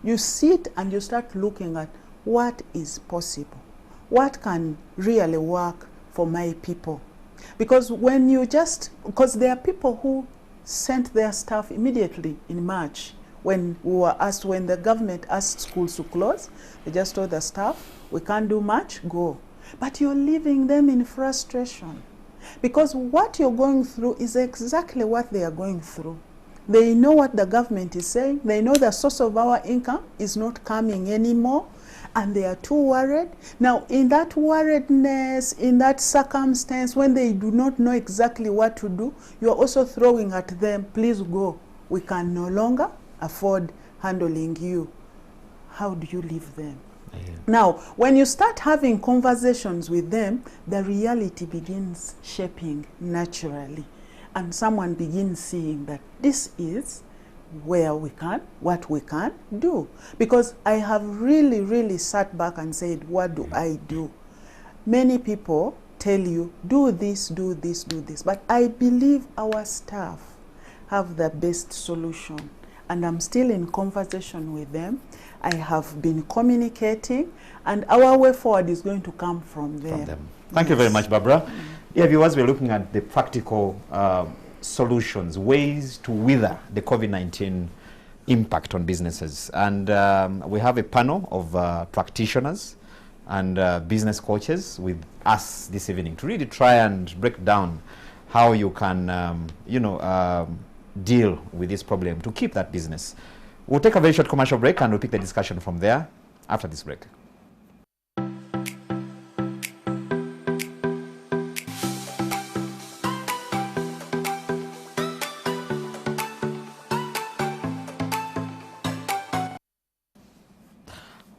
you sit and you start looking at what is possible. What can really work for my people? Because because there are people who sent their staff immediately in March when the government asked schools to close, they just told the staff, we can't do much, go. But you're leaving them in frustration, because what you're going through is exactly what they are going through. They know what the government is saying. They know the source of our income is not coming anymore, and they are too worried. Now, in that worriedness, in that circumstance, when they do not know exactly what to do, you are also throwing at them, please go. We can no longer afford handling you. How do you leave them? Now, when you start having conversations with them, the reality begins shaping naturally. And someone begins seeing that this is where we can, what we can do. Because I have really, really sat back and said, what do I do? Many people tell you, do this, do this, do this. But I believe our staff have the best solution. And I'm still in conversation with them. I have been communicating, and our way forward is going to come from there. Thank you very much, Barbara. Yeah, viewers, we're looking at the practical solutions, ways to weather the COVID-19 impact on businesses. And we have a panel of practitioners and business coaches with us this evening to really try and break down how you can, deal with this problem to keep that business. We'll take a very short commercial break and we'll pick the discussion from there after this break.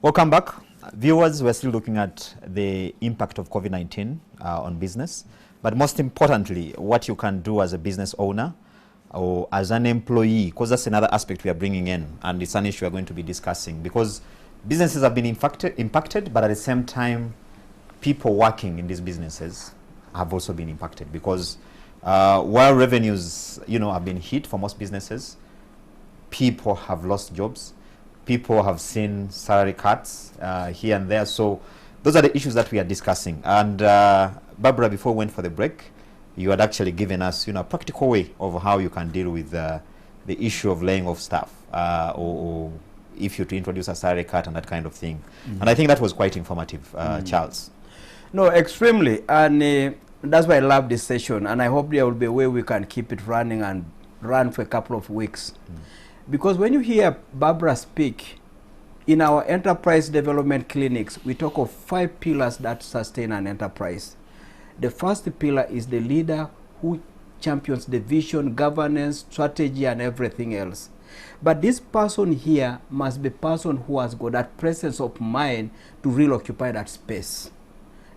Welcome back. Viewers, we're still looking at the impact of COVID-19 on business, but most importantly, what you can do as a business owner or as an employee, because that's another aspect we are bringing in, and it's an issue we're going to be discussing, because businesses have been impacted, but at the same time, people working in these businesses have also been impacted, because while revenues, have been hit for most businesses, people have lost jobs. People have seen salary cuts here and there. So those are the issues that we are discussing. And Barbara, before we went for the break, you had actually given us, a practical way of how you can deal with the issue of laying off staff, or if you to introduce a salary cut and that kind of thing. Mm-hmm. And I think that was quite informative, Charles. No, extremely. And that's why I love this session. And I hope there will be a way we can keep it running and run for a couple of weeks. Because when you hear Barbara speak, in our enterprise development clinics, we talk of 5 pillars that sustain an enterprise. The first pillar is the leader who champions the vision, governance, strategy, and everything else. But this person here must be a person who has got that presence of mind to really occupy that space.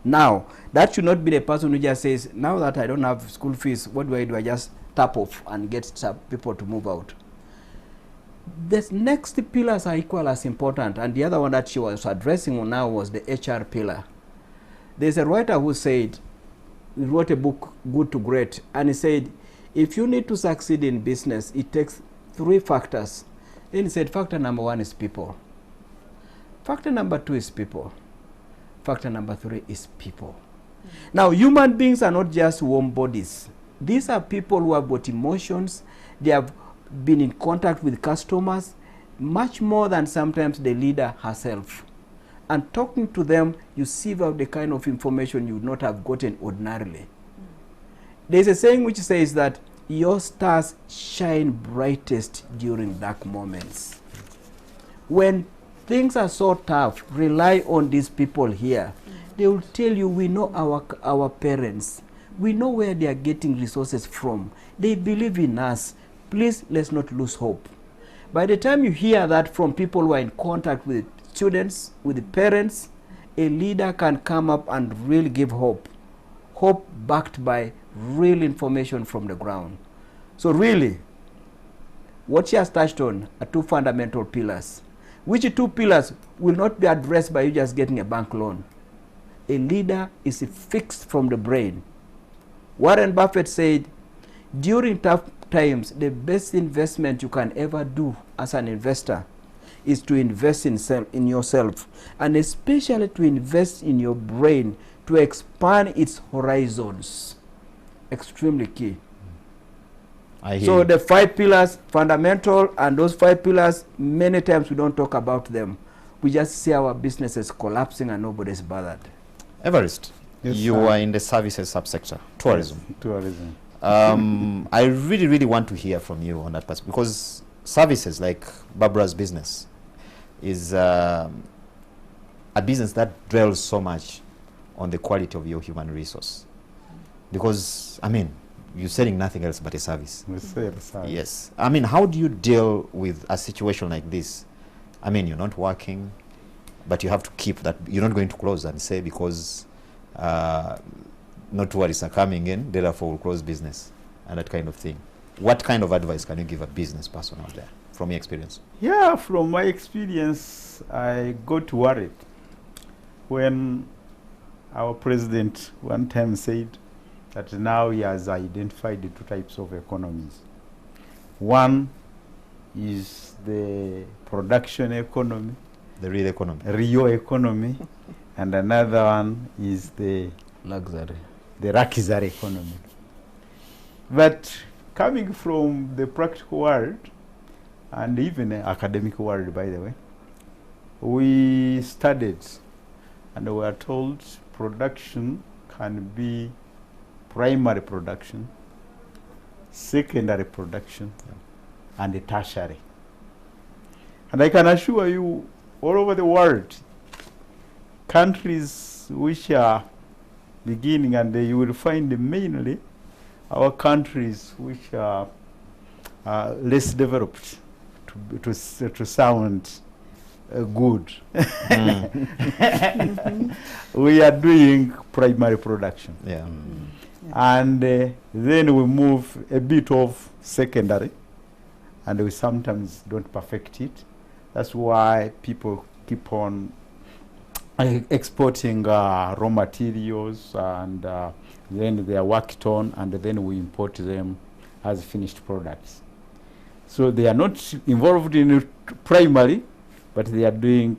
Now, that should not be the person who just says, now that I don't have school fees, what do? I just tap off and get people to move out. The next pillars are equal as important, and the other one that she was addressing now was the HR pillar. There's a writer who said, he wrote a book, Good to Great, and he said, if you need to succeed in business, it takes 3 factors. Then he said, factor number 1 is people. Factor number 2 is people. Factor number 3 is people. Now, human beings are not just warm bodies. These are people who have got emotions. They have been in contact with customers much more than sometimes the leader herself. And talking to them, you sieve out the kind of information you would not have gotten ordinarily. There's a saying which says that your stars shine brightest during dark moments. When things are so tough, rely on these people here. They will tell you, we know our parents. We know where they are getting resources from. They believe in us. Please, let's not lose hope. By the time you hear that from people who are in contact with students, with the parents, a leader can come up and really give hope. Hope backed by real information from the ground. So really, what she has touched on are 2 fundamental pillars, which 2 pillars will not be addressed by you just getting a bank loan. A leader is fixed from the brain. Warren Buffett said, during tough times, the best investment you can ever do as an investor is to invest in yourself, and especially to invest in your brain to expand its horizons. Extremely key. So the 5 pillars, fundamental, and those 5 pillars, many times we don't talk about them. We just see our businesses collapsing and nobody's bothered. Everest, yes, you are in the services subsector, tourism. Yes, tourism. I really, really want to hear from you on that part, because services like Barbara's business is a business that dwells so much on the quality of your human resource. Because, I mean, you're selling nothing else but a service. We sell service. Yes. I mean, how do you deal with a situation like this? I mean, you're not working, but you have to keep that. You're not going to close and say because no tourists are coming in, therefore we'll close business and that kind of thing. What kind of advice can you give a business person out there from your experience? Yeah, from my experience, I got worried when our president one time said that now he has identified the two types of economies. One is the production economy, The real economy. real economy, and another one is the Luxury. luxury economy. But coming from the practical world, and even the academic world, by the way, we studied and we were told production can be primary production, secondary production, and the tertiary. And I can assure you, all over the world, countries which are beginning, and you will find mainly our countries which are less developed, to sound good. We are doing primary production. Yeah. And then we move a bit of secondary, and we sometimes don't perfect it. That's why people keep on exporting raw materials, and then they are worked on, and then we import them as finished products. So they are not involved in it primary, but they are doing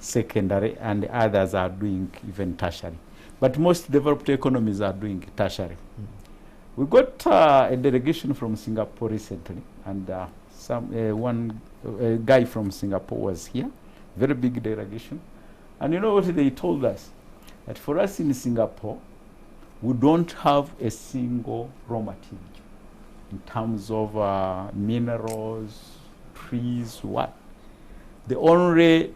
secondary, and others are doing even tertiary. But most developed economies are doing tertiary. We got a delegation from Singapore recently, and one guy from Singapore was here, very big delegation. And you know what they told us? That for us in Singapore, we don't have a single raw material in terms of minerals, trees, what. The only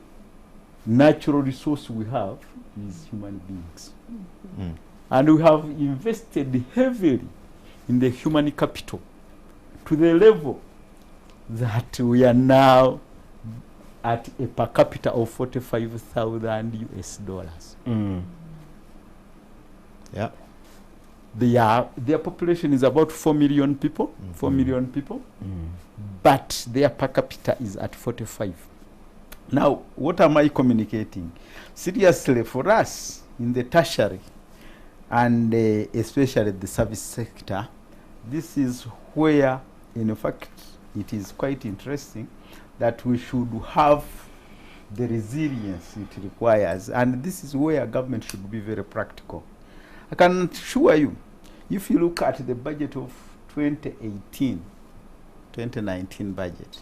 natural resource we have is human beings. Mm. And we have invested heavily in the human capital to the level that we are now at a per capita of 45,000 US dollars. Yeah. Their population is about 4 million people, 4 million people, but their per capita is at 45. Now, what am I communicating? Seriously, for us in the tertiary, and especially the service sector, this is where, in fact, it is quite interesting that we should have the resilience it requires, and this is where government should be very practical. I can assure you, if you look at the budget of 2018-2019 budget,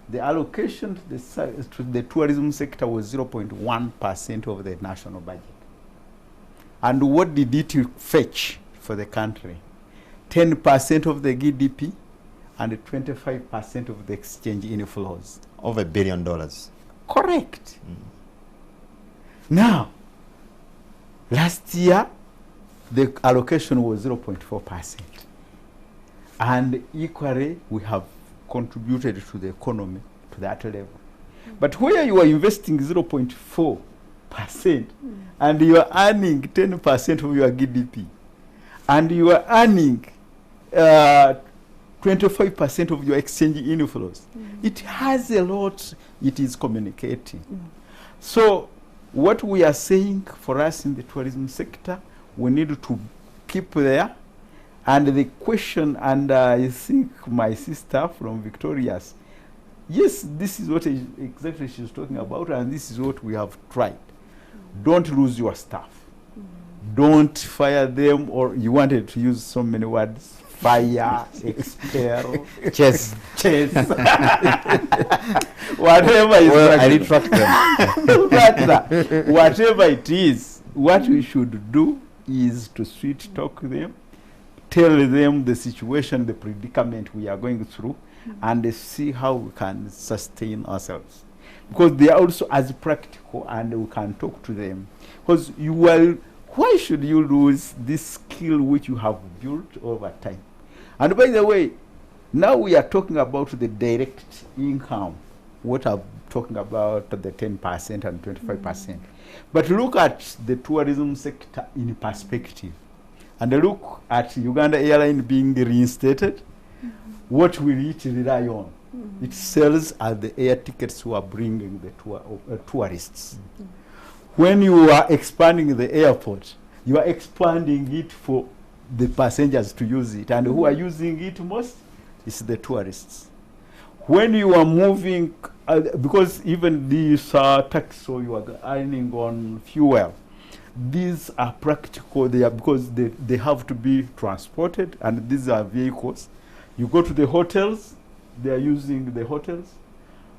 the allocation to the tourism sector was 0.1% of the national budget. And what did it fetch for the country? 10% of the GDP and 25% of the exchange inflows. Over $1 billion. Correct. Now, last year, the allocation was 0.4%. And equally, we have contributed to the economy to that level. But where you are investing 0.4% and you are earning 10% of your GDP, and you are earning 25% of your exchange inflows, it has a lot it is communicating. So what we are saying for us in the tourism sector, we need to keep there. And the question, and I think my sister from Victoria's, yes, this is what exactly she's talking about, and this is what we have tried. Don't lose your staff. Don't fire them, or you wanted to use so many words. Fire, expel, Chess. Whatever is Well, I retract them. but, whatever it is, what we should do is to sweet talk them, tell them the situation, the predicament we are going through, and see how we can sustain ourselves. Because they are also as practical, and we can talk to them. Because why should you lose this skill which you have built over time? And by the way, now we are talking about the direct income, what I'm talking about, the 10% and 25%. But look at the tourism sector in perspective. And look at Uganda Airline being reinstated. What will it rely on? It sells as the air tickets who are bringing the tourists. When you are expanding the airport, you are expanding it for the passengers to use it. And who are using it most? It's the tourists. When you are moving, because even these taxes so you are earning on fuel, these are practical. They are because they have to be transported, and these are vehicles. You go to the hotels, they are using the hotels.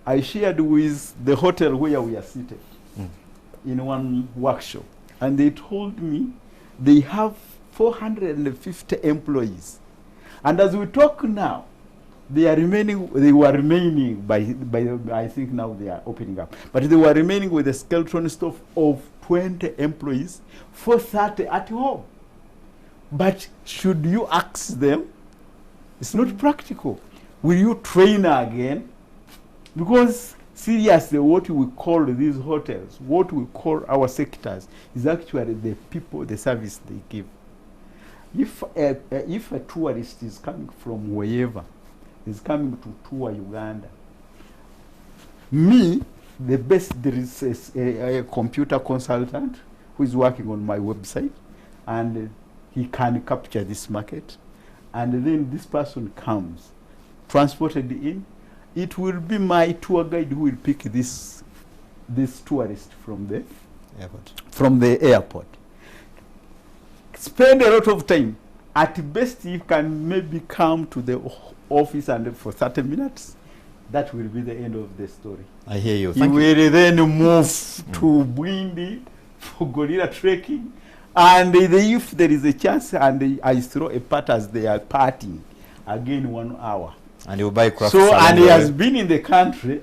I shared with the hotel where we are seated in one workshop, and they told me they have 450 employees. And as we talk now, they were remaining by I think now they are opening up. But they were remaining with a skeleton staff of 20 employees for 30 at home. But should you ask them, it's not practical. Will you train again? Because seriously, what we call these hotels, what we call our sectors, is actually the people, the service they give. If a tourist is coming from wherever, is coming to tour Uganda, the best, there is a computer consultant who is working on my website, and he can capture this market, and then this person comes, transported in. It will be my tour guide who will pick this tourist from the airport. Spend a lot of time. At best, you can maybe come to the office and for 30 minutes. That will be the end of the story. I hear you. You will then move to Bwindi for gorilla trekking, and if there is a chance, and I throw a part as they are partying, again 1 hour. And you buy craft. So, and he has been in the country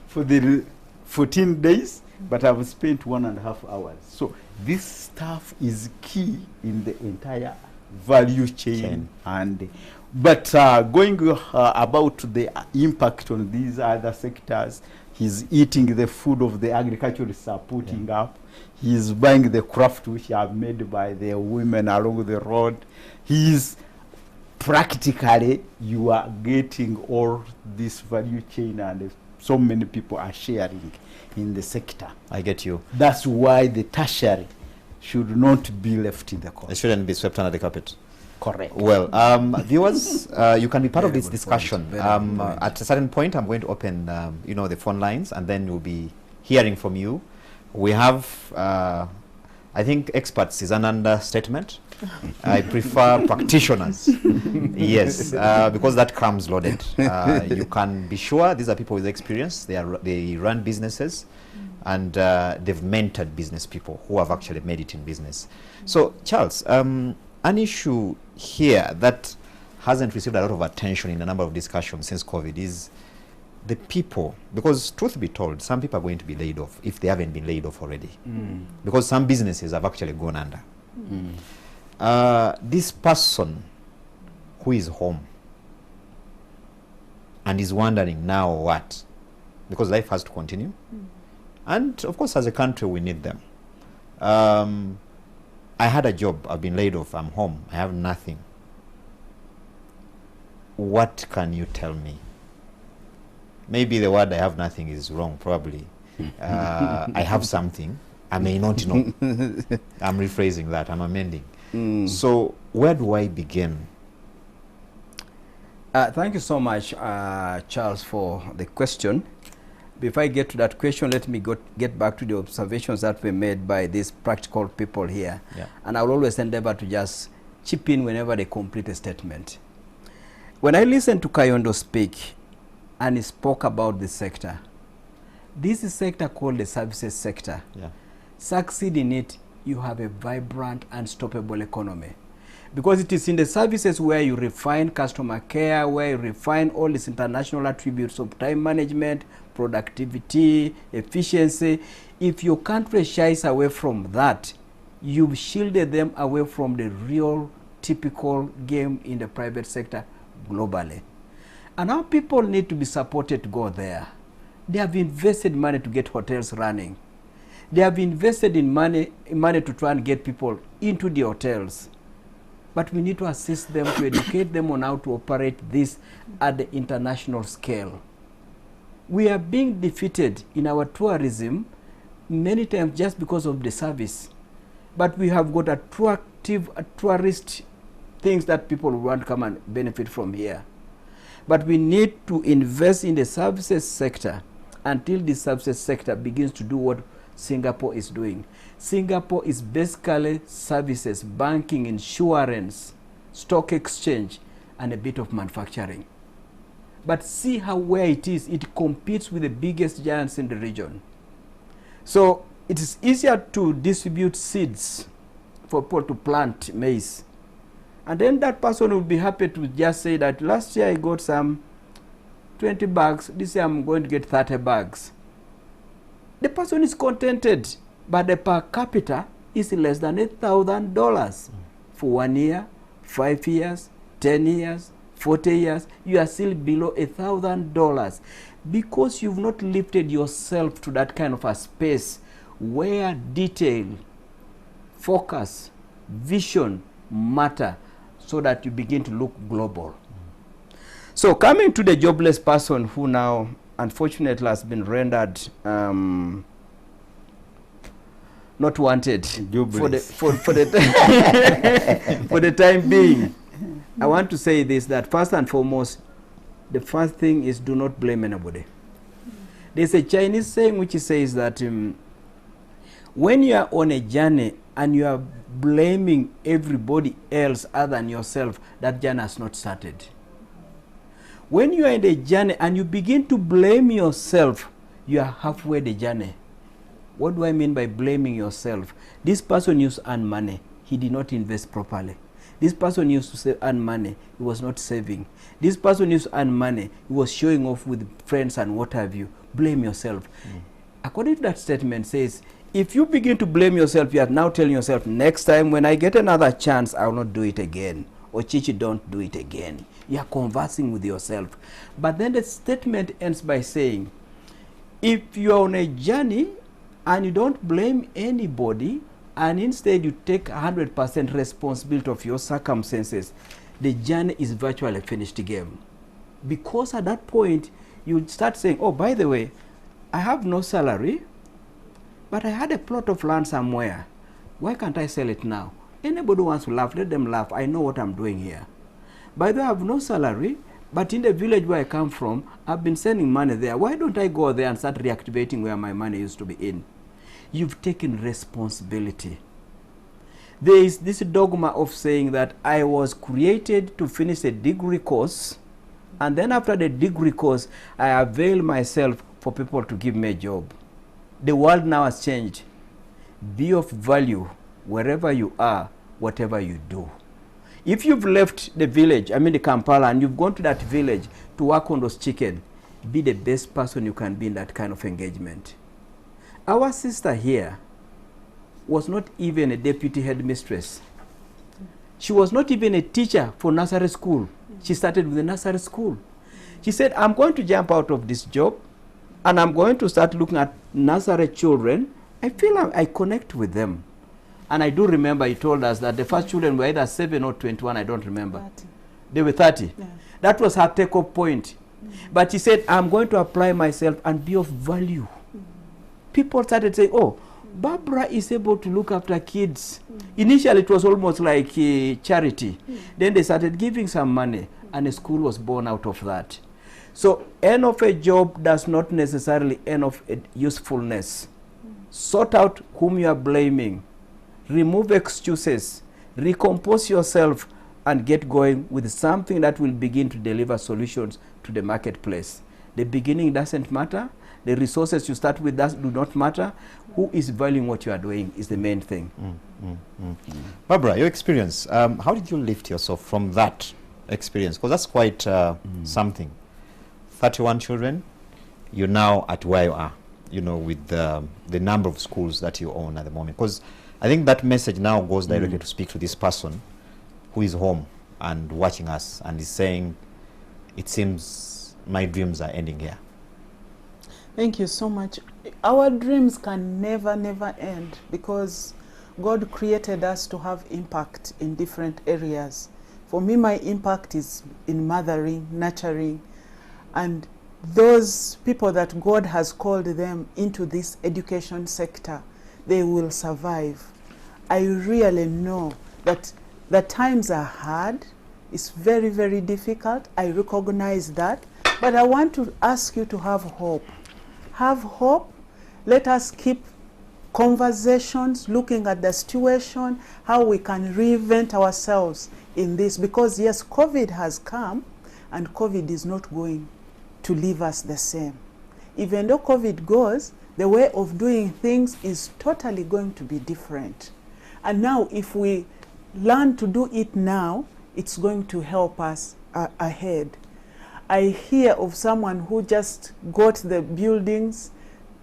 for the 14 days, but I've spent 1.5 hours. So this stuff is key in the entire value chain. But going about the impact on these other sectors, he's eating the food of the agriculturists are putting up. He's buying the craft which are made by the women along the road. He's practically, you are getting all this value chain, and so many people are sharing in the sector. I get you. That's why the tertiary should not be left in the corner. It shouldn't be swept under the carpet. Correct. Well, viewers, you can be part of this discussion. At a certain point, I'm going to open, the phone lines, and then we'll be hearing from you. We have, I think, experts is an understatement. I prefer practitioners. Yes, because that comes loaded. You can be sure these are people with experience. They run businesses, and they've mentored business people who have actually made it in business. So, Charles, an issue here that hasn't received a lot of attention in a number of discussions since COVID is the people, because truth be told, some people are going to be laid off if they haven't been laid off already, because some businesses have actually gone under. This person who is home and is wondering now what, because life has to continue, and of course as a country we need them. I had a job, I've been laid off, I'm home, I have nothing. What can you tell me? Maybe the word I have nothing is wrong, probably. I have something, I may not know. I'm rephrasing that, I'm amending. So where do I begin? Thank you so much, Charles, for the question. Before I get to that question, let me get back to the observations that were made by these practical people here. And I will always endeavor to just chip in whenever they complete a statement. When I listened to Kayondo speak, and he spoke about the sector, this is a sector called the services sector. Succeed in it, you have a vibrant, unstoppable economy. Because it is in the services where you refine customer care, where you refine all these international attributes of time management, productivity, efficiency. If your country shies away from that, you've shielded them away from the real typical game in the private sector globally. And our people need to be supported to go there. They have invested money to get hotels running. They have invested in money to try and get people into the hotels. But we need to assist them to educate them on how to operate this at the international scale. We are being defeated in our tourism many times just because of the service. But we have got attractive tourist things that people want to come and benefit from here. But we need to invest in the services sector until the services sector begins to do what Singapore is doing. Singapore is basically services, banking, insurance, stock exchange, and a bit of manufacturing. But see how where it is, it competes with the biggest giants in the region. So it is easier to distribute seeds for people to plant maize. And then that person will be happy to just say that last year I got some 20 bags, this year I'm going to get 30 bags. The person is contented, but the per capita is less than $8,000 for 1 year, 5 years, 10 years, 40 years. You are still below $1,000 because you've not lifted yourself to that kind of a space where detail, focus, vision matter so that you begin to look global. So coming to the jobless person who now unfortunately has been rendered not wanted for the for the time being, I want to say this, that first and foremost, the first thing is do not blame anybody. There's a Chinese saying which says that when you are on a journey and you are blaming everybody else other than yourself, that journey has not started. When you are in the journey and you begin to blame yourself, you are halfway the journey. What do I mean by blaming yourself? This person used to earn money. He did not invest properly. This person used to earn money. He was not saving. This person used to earn money. He was showing off with friends and what have you. Blame yourself. According to that statement says, if you begin to blame yourself, you are now telling yourself, next time when I get another chance, I will not do it again. Or Chichi, don't do it again. You are conversing with yourself. But then the statement ends by saying, if you are on a journey and you don't blame anybody, and instead you take 100% responsibility of your circumstances, the journey is virtually a finished game. Because at that point, you start saying, oh, by the way, I have no salary, but I had a plot of land somewhere. Why can't I sell it now? Anybody who wants to laugh, let them laugh. I know what I'm doing here. By the way, I have no salary, but in the village where I come from, I've been sending money there. Why don't I go there and start reactivating where my money used to be in? You've taken responsibility. There is this dogma of saying that I was created to finish a degree course, and then after the degree course, I avail myself for people to give me a job. The world now has changed. Be of value wherever you are, whatever you do. If you've left the village, I mean the Kampala, and you've gone to that village to work on those chicken, be the best person you can be in that kind of engagement. Our sister here was not even a deputy headmistress. She was not even a teacher for nursery school. She started with the nursery school. She said, I'm going to jump out of this job and I'm going to start looking at nursery children. I feel I connect with them. And I do remember he told us that the first children were either 7 or 21, I don't remember. 30. They were 30. Yeah. That was her take-off point. But he said, I'm going to apply myself and be of value. People started saying, oh, Barbara is able to look after kids. Initially, it was almost like charity. Then they started giving some money, and a school was born out of that. So, end of a job does not necessarily end of usefulness. Sort out whom you are blaming. Remove excuses. Recompose yourself and get going with something that will begin to deliver solutions to the marketplace. The beginning doesn't matter. The resources you start with do not matter. Who is valuing what you are doing is the main thing. Barbara, your experience, how did you lift yourself from that experience? Because that's quite something. 31 children, you're now at where you are, you know, with the number of schools that you own at the moment. Because I think that message now goes directly to speak to this person who is home and watching us and is saying, it seems my dreams are ending here. Thank you so much. Our dreams can never, never end because God created us to have impact in different areas. For me, my impact is in mothering, nurturing, and those people that God has called them into this education sector, they will survive. I really know that the times are hard. It's very, very difficult. I recognize that. But I want to ask you to have hope. Have hope. Let us keep conversations, looking at the situation, how we can reinvent ourselves in this. Because yes, COVID has come, and COVID is not going to leave us the same. Even though COVID goes, the way of doing things is totally going to be different. And now, if we learn to do it now, it's going to help us ahead. I hear of someone who just got the buildings,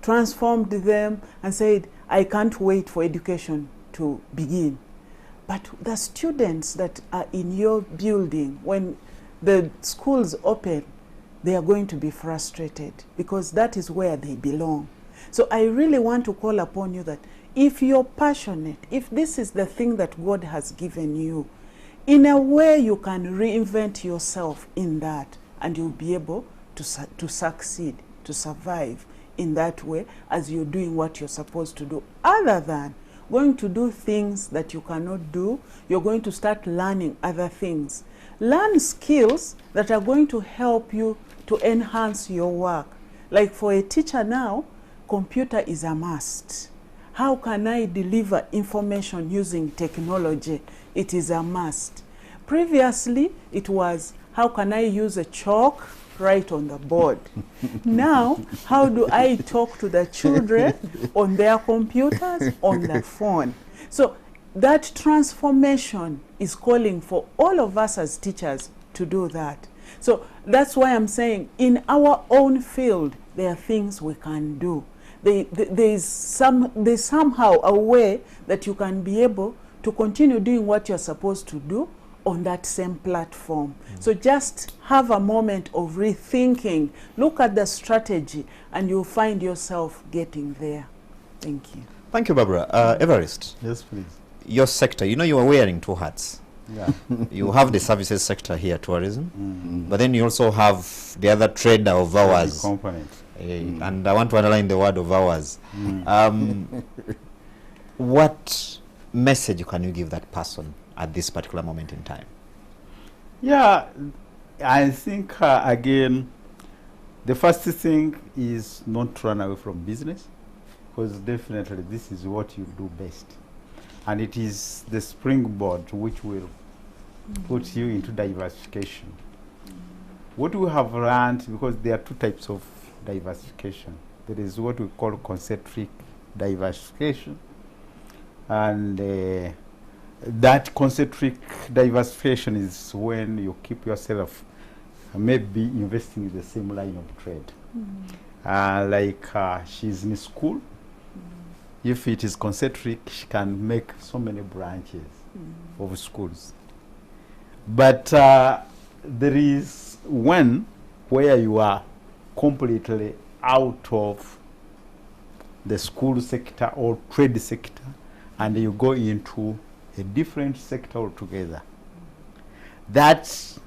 transformed them, and said, I can't wait for education to begin. But the students that are in your building, when the schools open, they are going to be frustrated because that is where they belong. So I really want to call upon you that if you're passionate, if this is the thing that God has given you, in a way you can reinvent yourself in that, and you'll be able to succeed, to survive in that way as you're doing what you're supposed to do. Other than going to do things that you cannot do, you're going to start learning other things. Learn skills that are going to help you to enhance your work. Like for a teacher now, computer is a must. How can I deliver information using technology? It is a must. Previously, it was, how can I use a chalk right on the board? Now, how do I talk to the children on their computers, on the phone? So that transformation is calling for all of us as teachers to do that. So that's why I'm saying in our own field, there are things we can do. There's somehow a way that you can be able to continue doing what you're supposed to do on that same platform. So just have a moment of rethinking, look at the strategy, and you'll find yourself getting there. Thank you. Thank you, Barbara. Everest. Yes, please. Your sector, you know you are wearing two hats. Yeah. You have the services sector here, tourism, but then you also have the other trader of ours. Component. And I want to underline the word of ours. What message can you give that person at this particular moment in time? Yeah, I think, again, the first thing is not to run away from business, because definitely this is what you do best. And it is the springboard which will put you into diversification. What we have learned, because there are two types of diversification. There is what we call concentric diversification, and that concentric diversification is when you keep yourself maybe investing in the same line of trade. Like she's in school. If it is concentric, she can make so many branches of schools. But there is one where you are completely out of the school sector or trade sector, and you go into a different sector altogether. That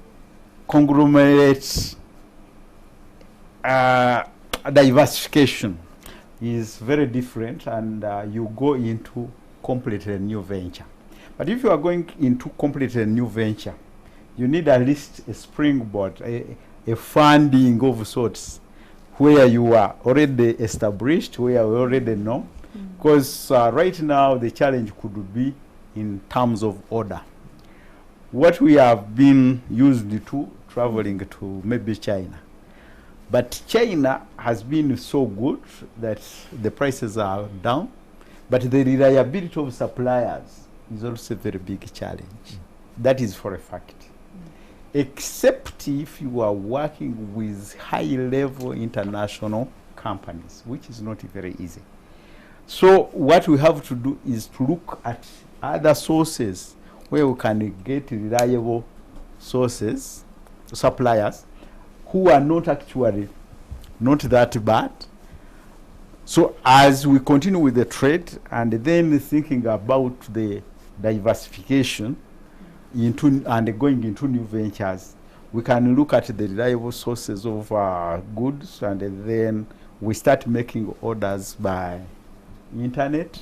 conglomerate diversification is very different, and you go into completely new venture. But if you are going into completely new venture, you need at least a springboard, a funding of sorts, where you are already established, where you already know. Because right now the challenge could be in terms of order. What we have been used to traveling to maybe China, But China has been so good that the prices are down, but the reliability of suppliers is also a very big challenge. That is for a fact. Except if you are working with high-level international companies, which is not very easy. So what we have to do is to look at other sources where we can get reliable sources, suppliers, who are not actually not that bad. So as we continue with the trade and then thinking about the diversification into and going into new ventures, we can look at the reliable sources of goods, and then we start making orders by internet.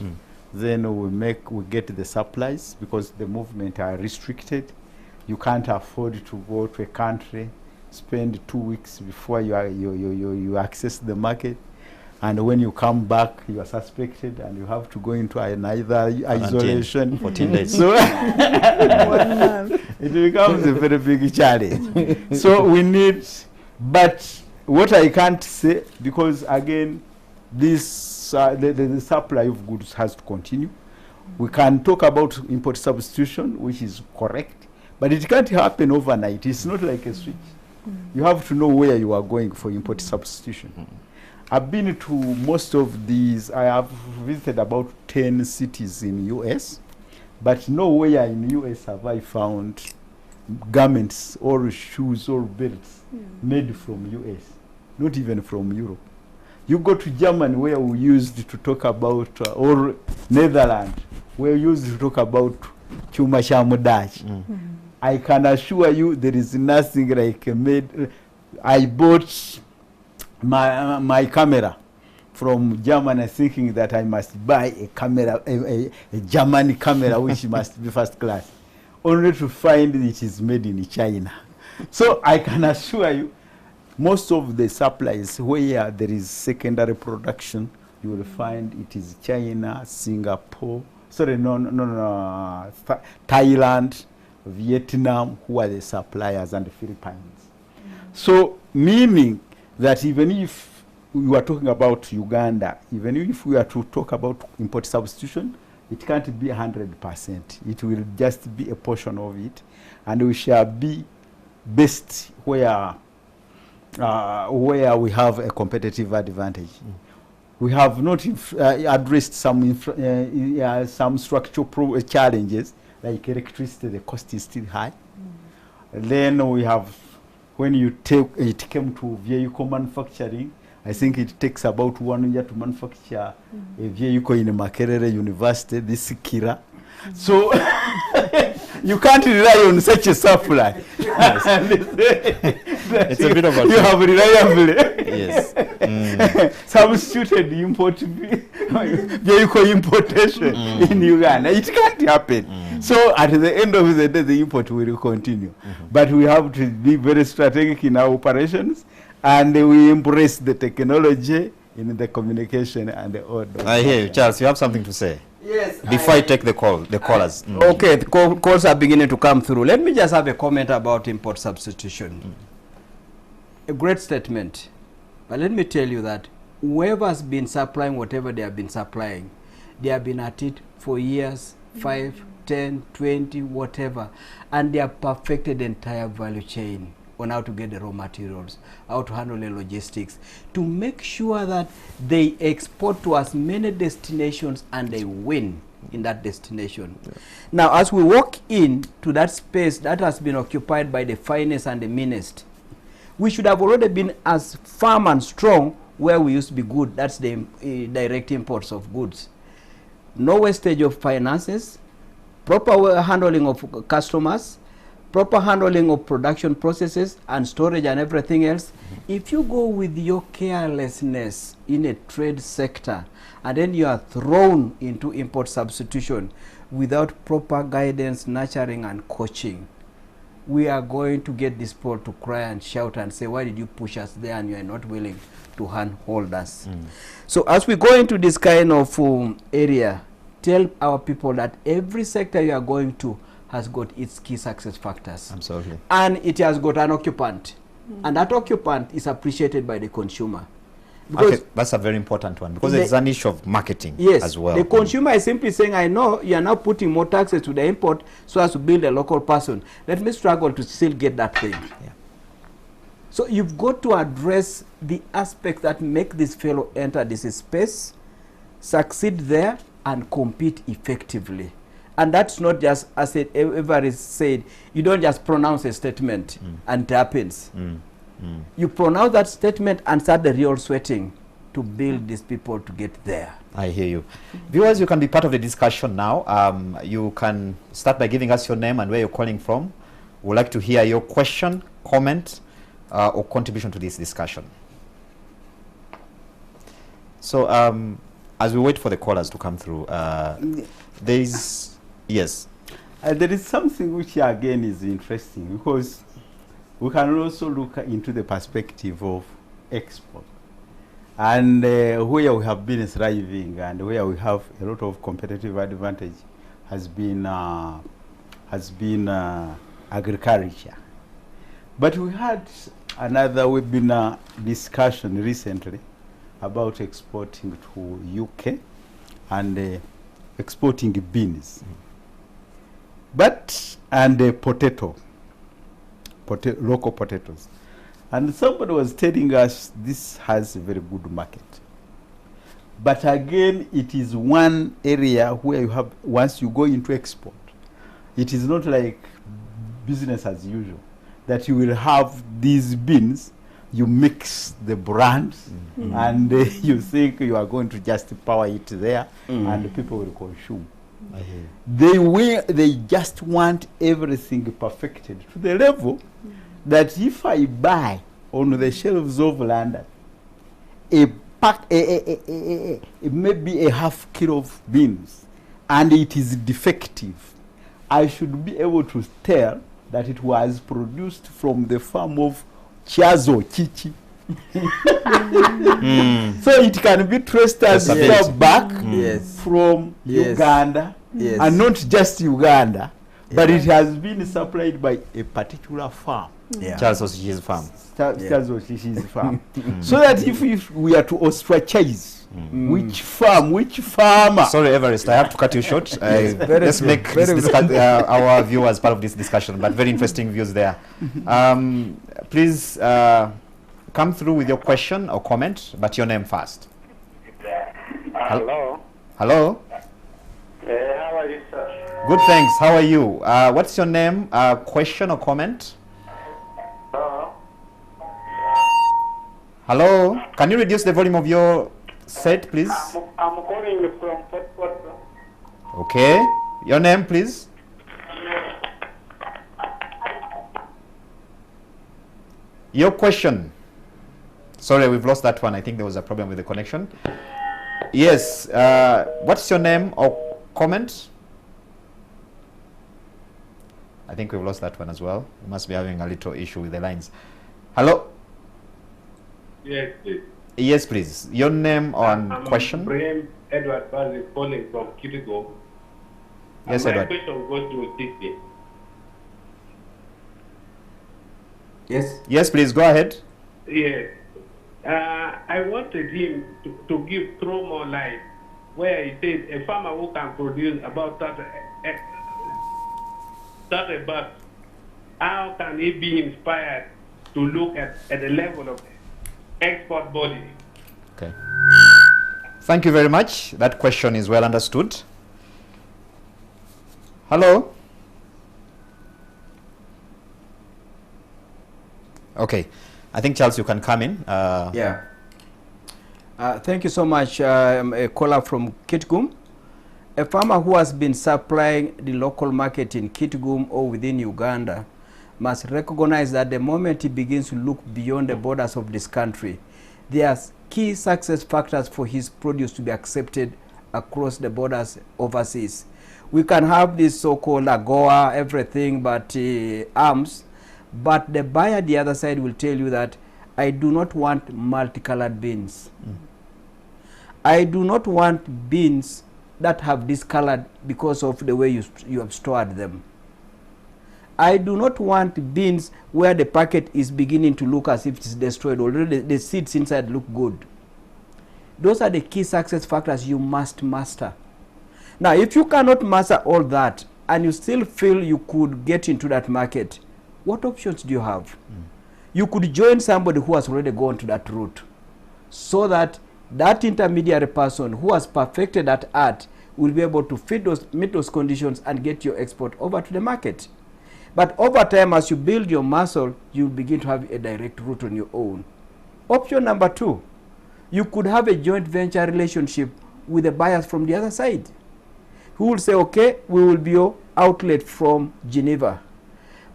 Then we get the supplies, because the movement are restricted. You can't afford to go to a country, spend 2 weeks before you access the market, and when you come back you are suspected and you have to go into another isolation 14 days. So it becomes a very big challenge. So we need, but what I can't say, because again this the supply of goods has to continue. We can talk about import substitution, which is correct, but it can't happen overnight. It's not like a switch. You have to know where you are going for import substitution. I've been to most of these. I have visited about 10 cities in US, but nowhere in US have I found garments or shoes or belts made from US, not even from Europe. You go to Germany, where we used to talk about, or Netherlands, where we used to talk about chuma cha mudachi. I can assure you there is nothing like made. I bought my camera from Germany thinking that I must buy a camera, a German camera which must be first class, only to find it is made in China. So I can assure you, most of the supplies where there is secondary production, you will find it is China, Singapore, Thailand, Vietnam, who are the suppliers, and the Philippines. So meaning that even if we are talking about Uganda, even if we are to talk about import substitution, it can't be 100%. It will just be a portion of it, and we shall be best where we have a competitive advantage. We have not addressed some structural challenges, like electricity. The cost is still high. Then we have, when you take it came to vehicle manufacturing, I think it takes about 1 year to manufacture a vehicle in Makerere University, this Kira. So you can't rely on such a supply. It's a bit of a you have reliably substituted import vehicle importation in Uganda. It can't happen. So at the end of the day, the import will continue. But we have to be very strategic in our operations, and we embrace the technology in the communication and the order. I hear you, Charles. You have something to say? Yes. Before I take the callers. Okay, the calls are beginning to come through. Let me just have a comment about import substitution. A great statement. But let me tell you that whoever has been supplying whatever they have been supplying, they have been at it for years, 5, 10, 20, whatever. And they have perfected the entire value chain on how to get the raw materials, how to handle the logistics, to make sure that they export to as many destinations and they win in that destination. Now, as we walk into that space that has been occupied by the finest and the meanest, we should have already been as firm and strong where we used to be good. That's the direct imports of goods. No wastage of finances, proper handling of customers, proper handling of production processes and storage and everything else. If you go with your carelessness in a trade sector and then you are thrown into import substitution without proper guidance, nurturing and coaching, we are going to get this people to cry and shout and say, why did you push us there and you are not willing to handhold us? So as we go into this kind of area, tell our people that every sector you are going to has got its key success factors. Absolutely. And it has got an occupant. and that occupant is appreciated by the consumer. Because okay, that's a very important one, because it's an issue of marketing as well. The consumer is simply saying, I know you are now putting more taxes to the import so as to build a local person. Let me struggle to still get that thing. Yeah. So you've got to address the aspects that make this fellow enter this space, succeed there, and compete effectively. And that's not just, as everybody said, you don't just pronounce a statement and it happens. You pronounce that statement and start the real sweating to build these people to get there. I hear you. Viewers, you can be part of the discussion now. You can start by giving us your name and where you're calling from. We'd like to hear your question, comment, or contribution to this discussion. So as we wait for the callers to come through, there is, yes. There is something which again is interesting, because we can also look into the perspective of export, and where we have been thriving and where we have a lot of competitive advantage has been agriculture. But we had another webinar discussion recently about exporting to UK and exporting beans, and local potatoes. And somebody was telling us this has a very good market. But again, it is one area where you have, once you go into export, it is not like business as usual, that you will have these beans, you mix the brands, and you think you are going to just power it there, and people will consume. They just want everything perfected to the level that if I buy on the shelves of London maybe a half kilo of beans and it is defective, I should be able to tell that it was produced from the farm of Chazo Chichi. So it can be traced as back from Uganda, and not just Uganda, but it has been supplied by a particular farm. Charles Oshishi's farm. Charles Oshishi's farm. So that if we are to ostracize which farm, which farmer. Sorry, Everest, I have to cut you short. Let's make our viewers part of this discussion, but very interesting views there. Please come through with your question or comment, but your name first. Hello. Hello. How are you, sir? Good, thanks. How are you? What's your name, question or comment? Hello. Can you reduce the volume of your set, please? I'm calling you from Port Portal. Okay. Your name, please? Your question. Sorry, we've lost that one. I think there was a problem with the connection. Yes. What's your name or comment? I think we've lost that one as well. We must be having a little issue with the lines. Hello? Yes, please. Yes, please. Your name and question? I'm Edward Bazi calling from Kitigo. Yes, Edward. My question goes to Titi. Yes? Yes, please. Go ahead. Yes. I wanted him to throw more light where he said a farmer who can produce about 30 bucks, how can he be inspired to look at the level of export body? Okay. Thank you very much. That question is well understood. Hello? Okay. I think, Charles, you can come in. Thank you so much. A caller from Kitgum. A farmer who has been supplying the local market in Kitgum or within Uganda must recognize that the moment he begins to look beyond the borders of this country, there are key success factors for his produce to be accepted across the borders overseas. We can have this so-called AGOA, everything but arms, but the buyer the other side will tell you that I do not want multicolored beans. I do not want beans that have discolored because of the way you have stored them. I do not want beans where the packet is beginning to look as if it's destroyed. Already the seeds inside look good. Those are the key success factors you must master. Now, if you cannot master all that and you still feel you could get into that market, what options do you have? You could join somebody who has already gone to that route, so that that intermediary person who has perfected that art will be able to meet those conditions and get your export over to the market. But over time, as you build your muscle, you begin to have a direct route on your own. Option number 2, you could have a joint venture relationship with the buyers from the other side, who will say, okay, we will be your outlet from Geneva,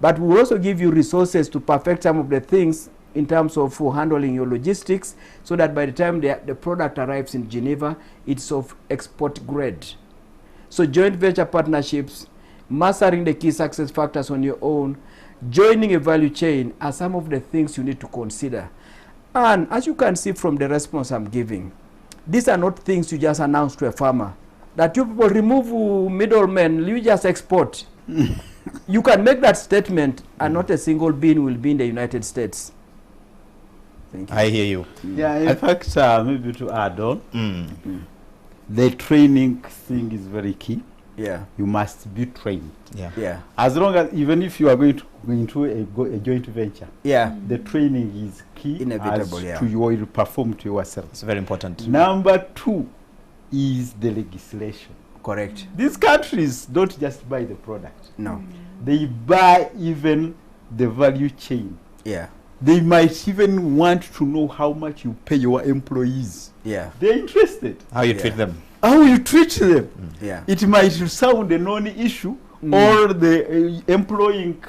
but we will also give you resources to perfect some of the things in terms of handling your logistics, so that by the time the product arrives in Geneva, it's of export grade. So joint venture partnerships, mastering the key success factors on your own, joining a value chain are some of the things you need to consider. And as you can see from the response I'm giving, these are not things you just announce to a farmer, that you people remove middlemen, you just export. You can make that statement and not a single bean will be in the United States. Thank you. I hear you. Yeah, in fact, maybe to add on, the training thing is very key. Yeah. You must be trained. Yeah. Yeah. As long as, even if you are going to go into a joint venture, Yeah. the training is key. Inevitable, as yeah. to your perform to yourself. It's very important. Number 2 is the legislation. Correct. These countries don't just buy the product. No. They buy even the value chain. Yeah. They might even want to know how much you pay your employees. Yeah. They're interested. How you Yeah. treat them. How you treat them. Yeah. It might sound a non-issue, or the employing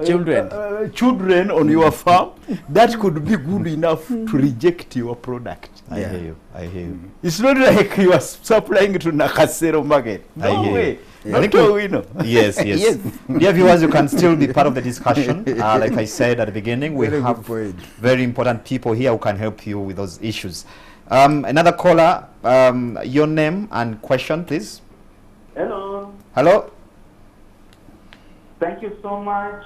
Children. children on your farm. That could be good enough to reject your product. I Yeah. hear you. I hear you. It's not like you are supplying to Nakasero market. I No hear way. you. Yeah. Not all we know. Yes, yes. Dear viewers, you can still be part of the discussion. Like I said at the beginning, we Very have good point. very important people here who can help you with those issues. Another caller, your name and question, please. Hello. Hello. Thank you so much,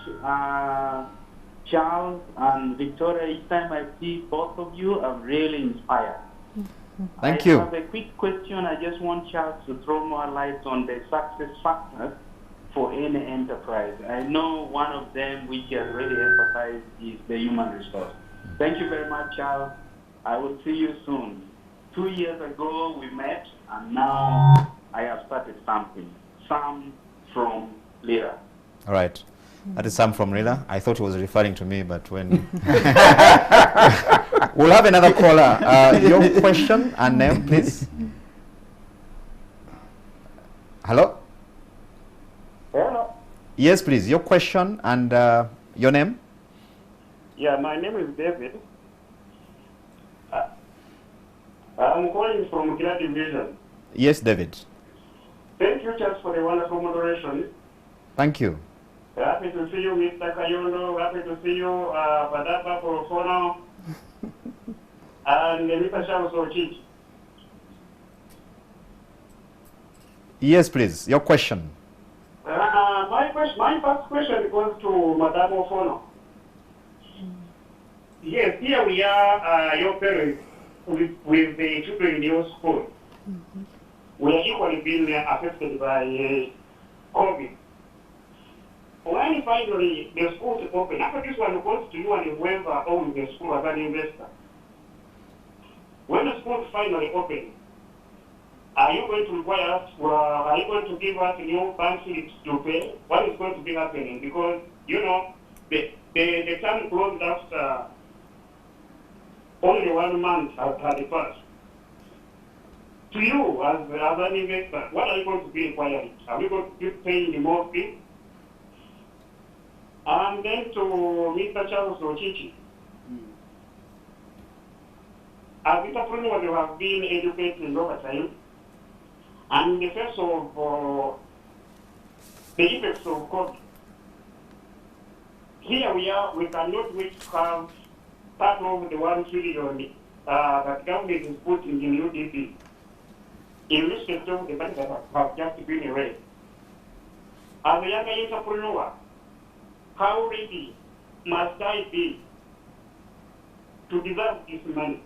Charles and Victoria. Each time I see both of you, I'm really inspired. Thank you. I have a quick question. I just want Charles to throw more light on the success factors for any enterprise. I know one of them, which you have really emphasized, is the human resource. Thank you very much, Charles. I will see you soon. 2 years ago, we met, and now I have started something. Sam from Lira. All right. That is Sam from Rila. I thought he was referring to me, but when... We'll have another caller. Your question and name, please. Hello? Hello. Yes, please. Your question and your name? Yeah, my name is David. I'm calling from Kila Division. Yes, David. Thank you, Charles, for the wonderful moderation. Thank you. Happy to see you, Mr. Kayondo. Happy to see you, Badapa Porofono, and Mr. Charles Ochich. Yes, please. Your question. My first question goes to Madame Ofono. Yes, here we are, your parents, with the children in your school. We are equally being affected by COVID. When finally the schools open, after this one goes to you and whoever owns the school as an investor. When the schools finally open, are you going to require us, are you going to give us new bank slips to pay? What is going to be happening? Because, you know, the term closed after only 1 month had passed. To you, as an investor, what are you going to be requiring? Are we going to be paying more fee? And then to Mr. Charles Ochichi. As entrepreneurs, you have been educated over time. And in the face of the effects of COVID, here we are, we cannot wait to have part of the 1 trillion that government is putting in UDP. In respect of the banks that have just been raised. As a young entrepreneur, how ready must I be to deserve this money?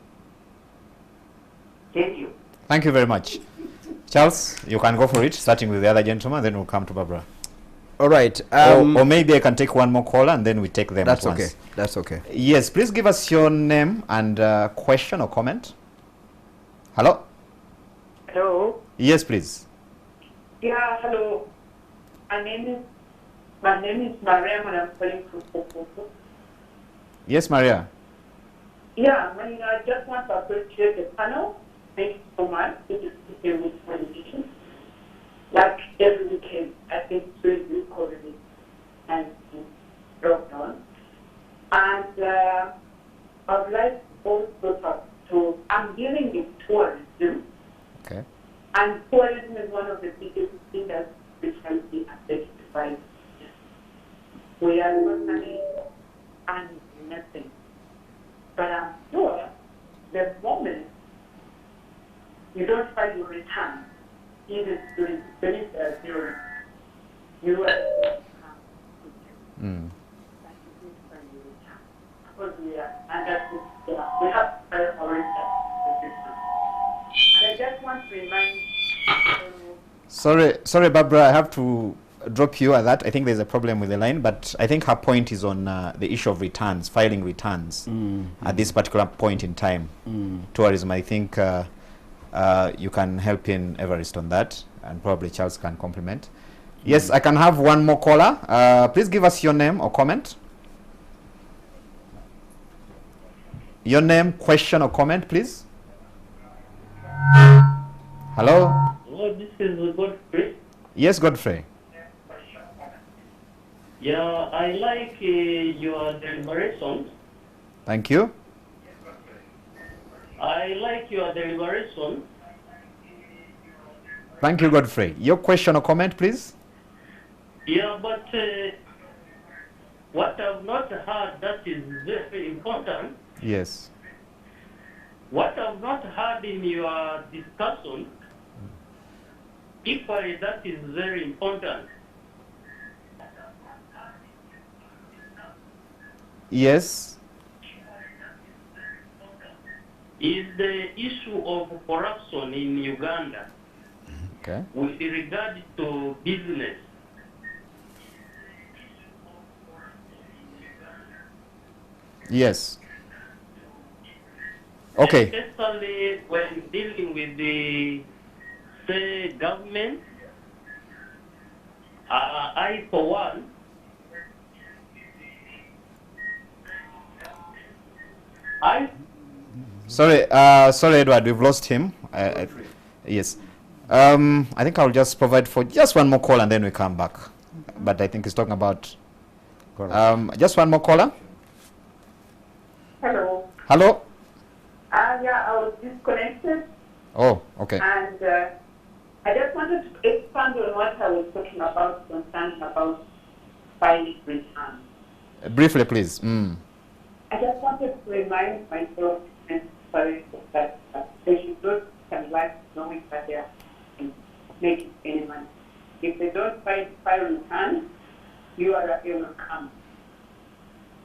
Thank you. Thank you very much. Charles, you can go for it, starting with the other gentleman, then we'll come to Barbara. All right. Or maybe I can take one more caller and then we take them That's at once. okay. That's okay. Yes, please give us your name and question or comment. Hello? Hello. Yes, please. Yeah, hello. My name is Maria, and I'm calling from Popopo. Yes, Maria. Yeah, I just want to appreciate the panel. Thank you so much. It is here with politicians. Like every weekend, I think it's really good COVID and lockdown. And I would like also to, I'm dealing with tourism. Okay. And tourism is one of the biggest industries which can be affected by this. We are totally and nothing. But I'm sure the moment you don't file your return, even during benefit you are because we are under we have to file our return. And I just want to remind Sorry, Barbara, I have to drop you at that. I think there's a problem with the line, but I think her point is on the issue of returns, filing returns at this particular point in time. Tourism, I think you can help in Everest on that, and probably Charles can complement. Yes, I can have one more caller. Please give us your name or comment. Your name, question or comment, please. Hello? Hello, this is Godfrey. Yes, Godfrey. Yeah, I like your deliberations. Thank you. I like your deliberation. Thank you, Godfrey. Your question or comment, please. Yeah, but what I've not heard that is very important. Yes. What I've not heard in your discussion, equally that is very important. Yes. Is the issue of corruption in Uganda Okay. with regard to business. Yes. Okay. Especially when dealing with the, say, government, I, for one, Sorry, Edward, we've lost him. Yes. I think I'll just provide for just one more call and then we come back. But I think he's talking about just one more caller. hello. Hello? Yeah, I was disconnected. Oh, okay. And I just wanted to expand on what I was talking about concerning about filing returns. Briefly, please. I just wanted to remind myself and sorry that they should not can like knowing that they are making any money. If they don't file returns, you are able to come.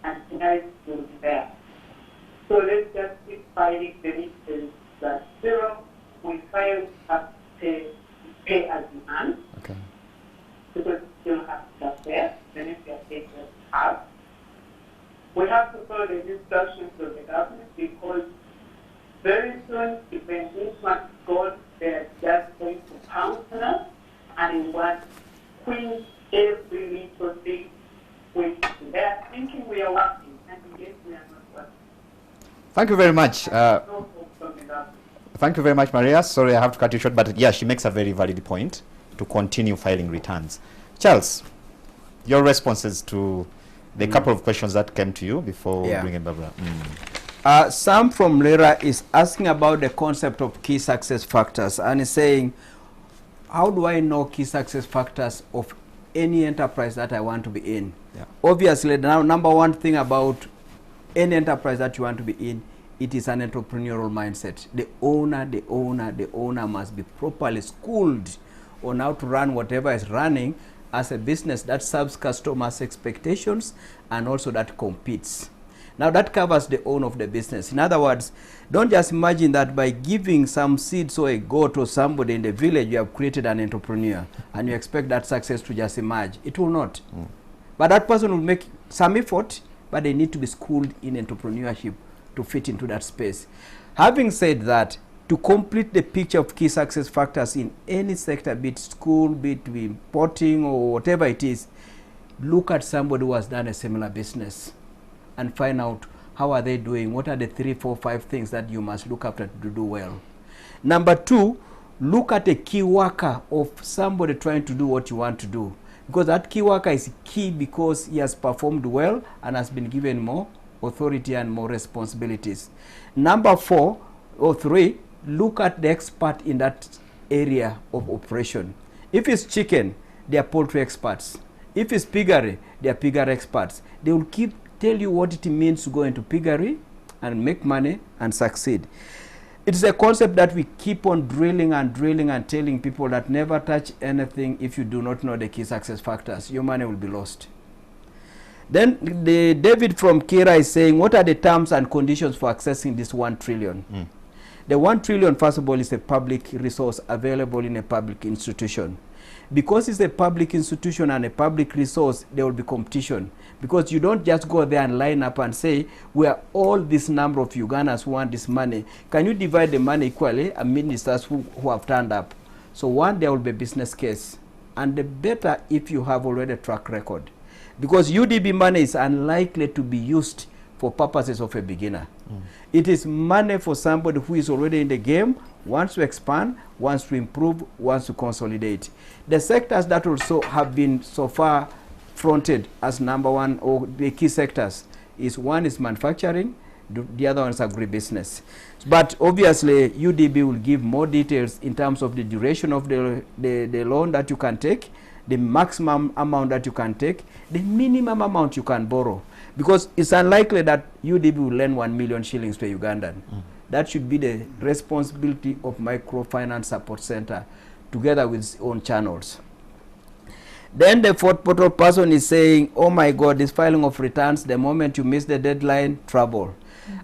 And tonight will be there. So let's just keep filing the returns that zero. We file have to pay as you earn. Okay. Because you don't have stuff there. Then if you are paid just have. We have to follow the instructions of the government because very soon, if when this one goes, they're just going to pounce on us and in one queen every little thing which they're thinking we are working and yet we are not working. Thank you very much. No hope from the government. Thank you very much, Maria. Sorry, I have to cut you short, but yeah, she makes a very valid point to continue filing returns. Charles, your responses to the couple of questions that came to you before we bring in Barbara. Sam from Lera is asking about the concept of key success factors and is saying, how do I know key success factors of any enterprise that I want to be in? Yeah. Obviously, the number one thing about any enterprise that you want to be in, it is an entrepreneurial mindset. The owner must be properly schooled on how to run whatever is running, as a business that serves customers' expectations and also that competes. Now that covers the own of the business. In other words, don't just imagine that by giving some seeds or a goat or somebody in the village, you have created an entrepreneur and you expect that success to just emerge. It will not. But that person will make some effort, but they need to be schooled in entrepreneurship to fit into that space. Having said that, to complete the picture of key success factors in any sector, be it school, be it importing or whatever it is, look at somebody who has done a similar business and find out how are they doing, what are the 3, 4, 5 things that you must look after to do well. Number 2, look at a key worker of somebody trying to do what you want to do, because that key worker is key because he has performed well and has been given more authority and more responsibilities. Number 4 or 3, look at the expert in that area of operation. If it's chicken, they are poultry experts. If it's piggery, they are piggery experts. They will tell you what it means to go into piggery and make money and succeed. It's a concept that we keep on drilling and telling people that never touch anything if you do not know the key success factors. Your money will be lost. Then David from Kira is saying, what are the terms and conditions for accessing this 1 trillion? The 1 trillion, first of all, is a public resource available in a public institution. Because it's a public institution and a public resource, there will be competition. Because you don't just go there and line up and say, we are all this number of Ugandans who want this money. Can you divide the money equally among ministers who have turned up? So one, there will be a business case. And the better if you have already a track record. Because UDB money is unlikely to be used for purposes of a beginner. It is money for somebody who is already in the game, wants to expand, wants to improve, wants to consolidate. The sectors that also have been so far fronted as number 1 or the key sectors is, one is manufacturing, the other one is agribusiness. But obviously UDB will give more details in terms of the duration of the loan that you can take, the maximum amount that you can take, the minimum amount you can borrow. Because it's unlikely that UDB will lend 1 million shillings to a Ugandan. That should be the responsibility of Microfinance Support Center together with its own channels. Then the 4th portal person is saying, oh my God, this filing of returns, the moment you miss the deadline, trouble.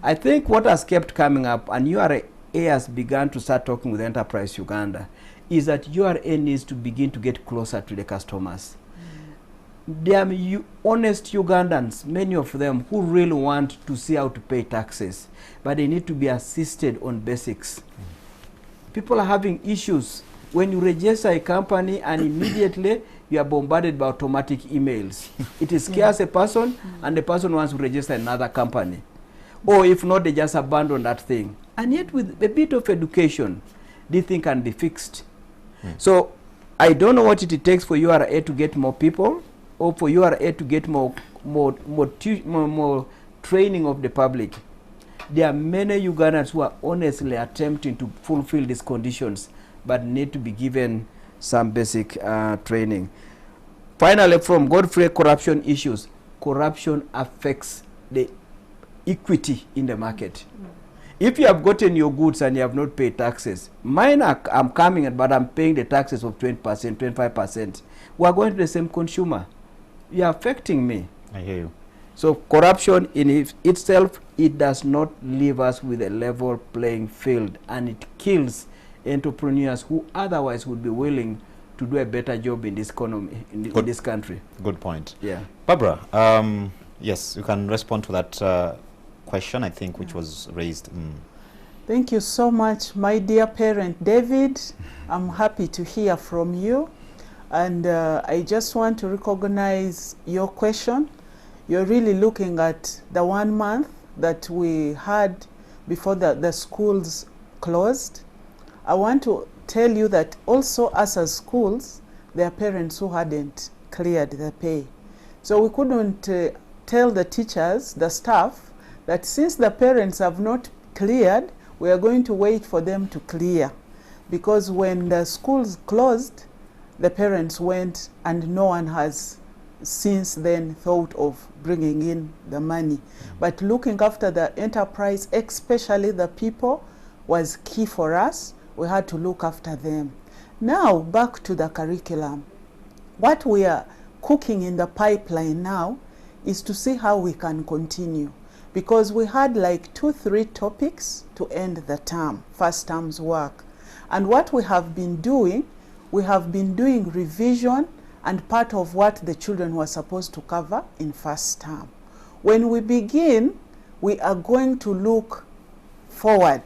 I think what has kept coming up, and URA has begun to start talking with Enterprise Uganda, is that URA needs to begin to get closer to the customers. There are honest Ugandans, many of them, who really want to see how to pay taxes, but they need to be assisted on basics. People are having issues when you register a company and immediately you are bombarded by automatic emails. It scares a person and the person wants to register another company. Or if not, they just abandon that thing. And yet with a bit of education, this thing can be fixed. So I don't know what it takes for URA to get more people, or for URA to get more training of the public. There are many Ugandans who are honestly attempting to fulfill these conditions, but need to be given some basic training. Finally, from Godfrey, corruption issues. Corruption affects the equity in the market. If you have gotten your goods and you have not paid taxes, mine I'm coming but I'm paying the taxes of 20%, 25%. We are going to the same consumer. You are affecting me. I hear you. So corruption in itself, it does not leave us with a level playing field, and it kills entrepreneurs who otherwise would be willing to do a better job in this economy, in this country. Good point. Yeah. Barbara, yes, you can respond to that question, I think, which was raised. Thank you so much, my dear parent David. I'm happy to hear from you. And I just want to recognize your question. You're really looking at the 1 month that we had before the schools closed. I want to tell you that also us as schools, there are parents who hadn't cleared the pay. So we couldn't tell the teachers, the staff, that since the parents have not cleared, we are going to wait for them to clear. Because when the schools closed, the parents went and no one has since then thought of bringing in the money. But looking after the enterprise, especially the people, was key for us. We had to look after them. Now, back to the curriculum. What we are cooking in the pipeline now is to see how we can continue, because we had like 2-3 topics to end the term, first term's work. And what we have been doing revision and part of what the children were supposed to cover in first term. When we begin, we are going to look forward.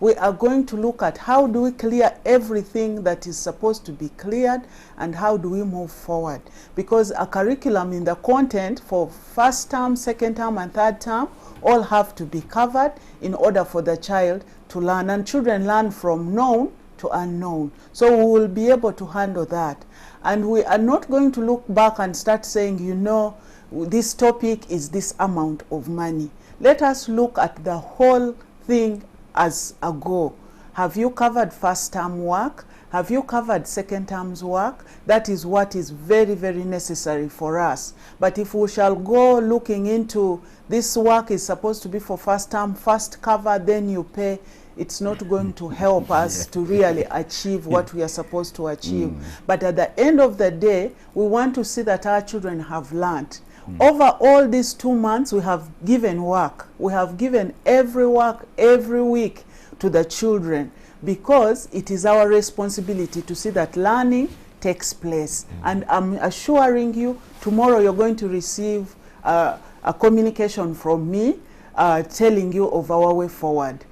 We are going to look at how do we clear everything that is supposed to be cleared and how do we move forward. Because a curriculum in the content for first term, second term and third term all have to be covered in order for the child to learn. And children learn from known to unknown. So we will be able to handle that. And we are not going to look back and start saying, you know, this topic is this amount of money. Let us look at the whole thing as a goal. Have you covered first term work? Have you covered second term's work? That is what is very, very necessary for us. But if we shall go looking into this work is supposed to be for first term, first cover, then you pay, it's not going to help us to really achieve what we are supposed to achieve. But at the end of the day, we want to see that our children have learned. Over all these 2 months, we have given work. We have given every work every week to the children, because it is our responsibility to see that learning takes place. And I'm assuring you, tomorrow you're going to receive a communication from me telling you of our way forward.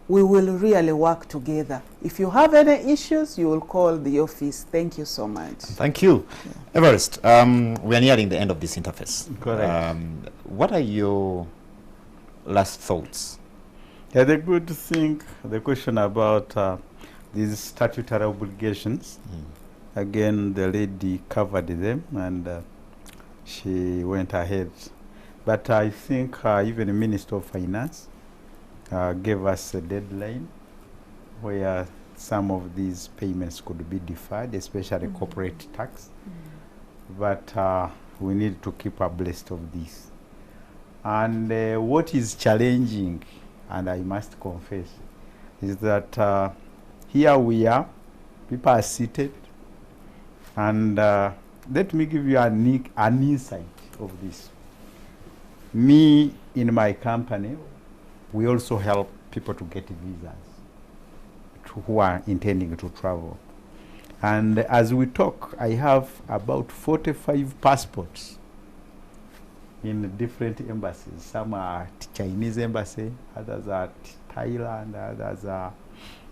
We will really work together. If you have any issues, you will call the office. Thank you so much. Thank you. Everest, we are nearing the end of this interface. Correct. What are your last thoughts? Yeah, the good thing, the question about these statutory obligations, again, the lady covered them and she went ahead. But I think even the Minister of Finance gave us a deadline where some of these payments could be deferred, especially corporate tax. But we need to keep abreast of this. And what is challenging, and I must confess, is that here we are, people are seated, and let me give you an insight of this. Me, in my company, we also help people to get visas who are intending to travel. And as we talk, I have about 45 passports in different embassies. Some are at Chinese embassy, others are at Thailand, others are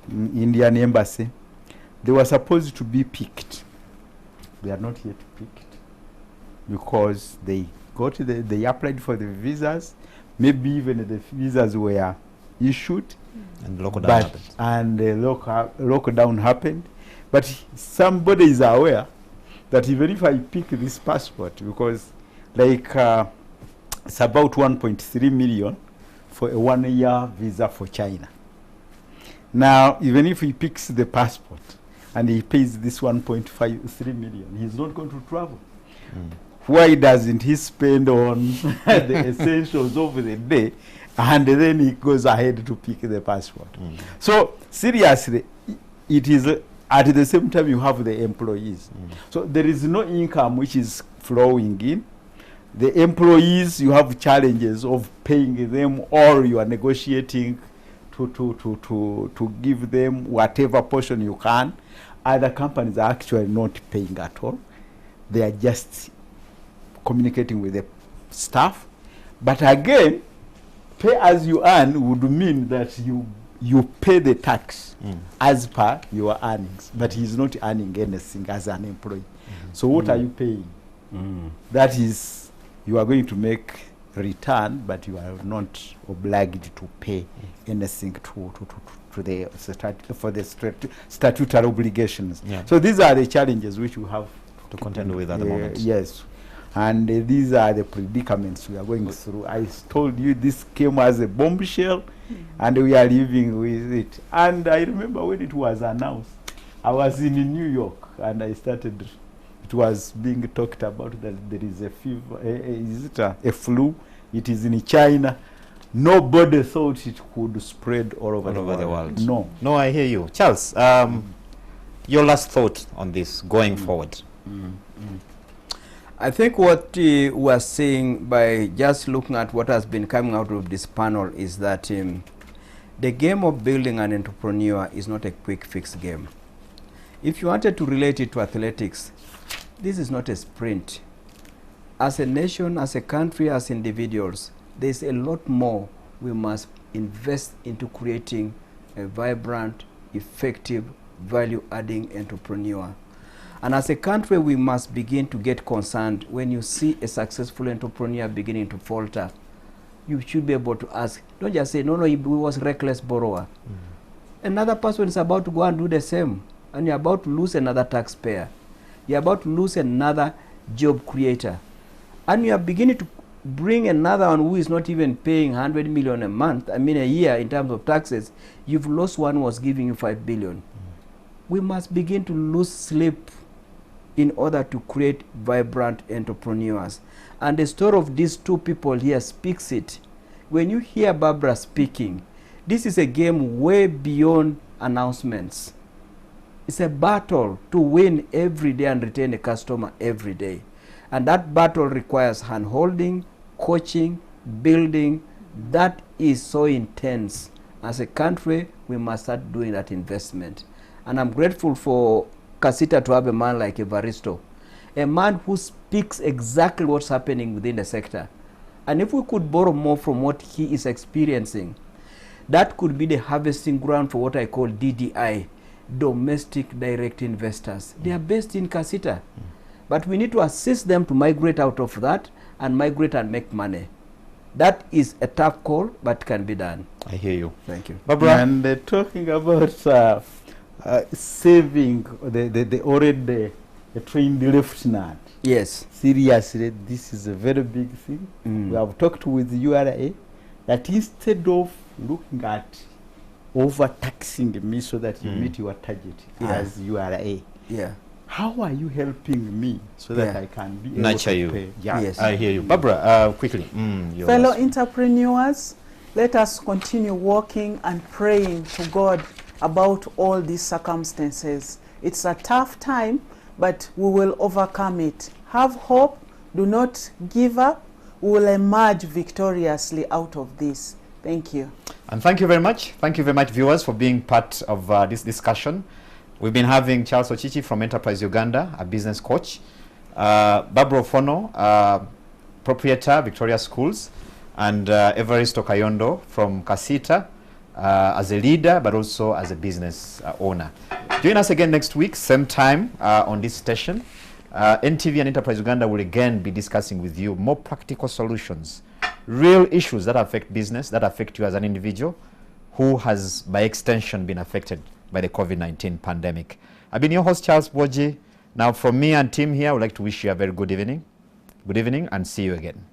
Indian embassy. They were supposed to be picked. They are not yet picked because they applied for the visas. Maybe even the visas were issued, and lockdown happened. And lockdown happened. But somebody is aware that even if I pick this passport, because like it's about 1.3 million for a 1-year visa for China. Now, even if he picks the passport and he pays this 1.53 million, he's not going to travel. Why doesn't he spend on the essentials of the day, and then he goes ahead to pick the passport? So seriously, it is at the same time you have the employees. So there is no income which is flowing in. The employees, you have challenges of paying them, or you are negotiating to give them whatever portion you can. Other companies are actually not paying at all. They are just communicating with the staff. But again, pay as you earn would mean that you pay the tax as per your earnings, but he's not earning anything as an employee. So what are you paying? That is, you are going to make return, but you are not obliged to pay anything for the statutory obligations. So these are the challenges which we have to contend with at the moment. Yes. And these are the predicaments we are going through. I told you this came as a bombshell, and we are living with it. And I remember when it was announced, I was in New York, and I started, it was being talked about that there is a fever, is it a flu? It is in China. Nobody thought it could spread all over the world. No, I hear you. Charles, your last thought on this going forward. I think what we are seeing by just looking at what has been coming out of this panel is that the game of building an entrepreneur is not a quick fix game. If you wanted to relate it to athletics, this is not a sprint. As a nation, as a country, as individuals, there's a lot more we must invest into creating a vibrant, effective, value-adding entrepreneur. And as a country, we must begin to get concerned when you see a successful entrepreneur beginning to falter. You should be able to ask, don't just say, no, he was a reckless borrower. Another person is about to go and do the same, and you're about to lose another taxpayer. You're about to lose another job creator. And you are beginning to bring another one who is not even paying 100 million a month, a year in terms of taxes. You've lost one who was giving you 5 billion. We must begin to lose sleep in order to create vibrant entrepreneurs. And the story of these two people here speaks it. When you hear Barbara speaking, this is a game way beyond announcements. It's a battle to win every day and retain a customer every day. And that battle requires hand-holding, coaching, building. That is so intense. As a country, we must start doing that investment. And I'm grateful for KACITA to have a man like Evaristo, a man who speaks exactly what's happening within the sector. And if we could borrow more from what he is experiencing, that could be the harvesting ground for what I call DDI, domestic direct investors. They are based in KACITA. But we need to assist them to migrate out of that and migrate and make money. That is a tough call, but can be done. I hear you. Thank you. Barbara? And talking about saving the trained lieutenant. Yes. Seriously, this is a very big thing. We have talked with URA that instead of looking at overtaxing me so that you meet your target as URA, how are you helping me so that I can be able nurture to you? pay? Yes. I hear you. Barbara, quickly. Fellow entrepreneurs, let us continue working and praying to God about all these circumstances. It's a tough time, but we will overcome it. Have hope. Do not give up. We will emerge victoriously out of this. Thank you. And thank you very much. Thank you very much, viewers, for being part of this discussion. We've been having Charles Ochichi from Enterprise Uganda, a business coach, Barbara Ofono, proprietor, Victoria Schools, and Evaristo Kayondo from KACITA, as a leader, but also as a business owner. Join us again next week, same time on this station. NTV and Enterprise Uganda will again be discussing with you more practical solutions, real issues that affect business, that affect you as an individual who has, by extension, been affected by the COVID-19 pandemic. I've been your host, Charles Boji. Now, from me and team here, I would like to wish you a very good evening, and see you again.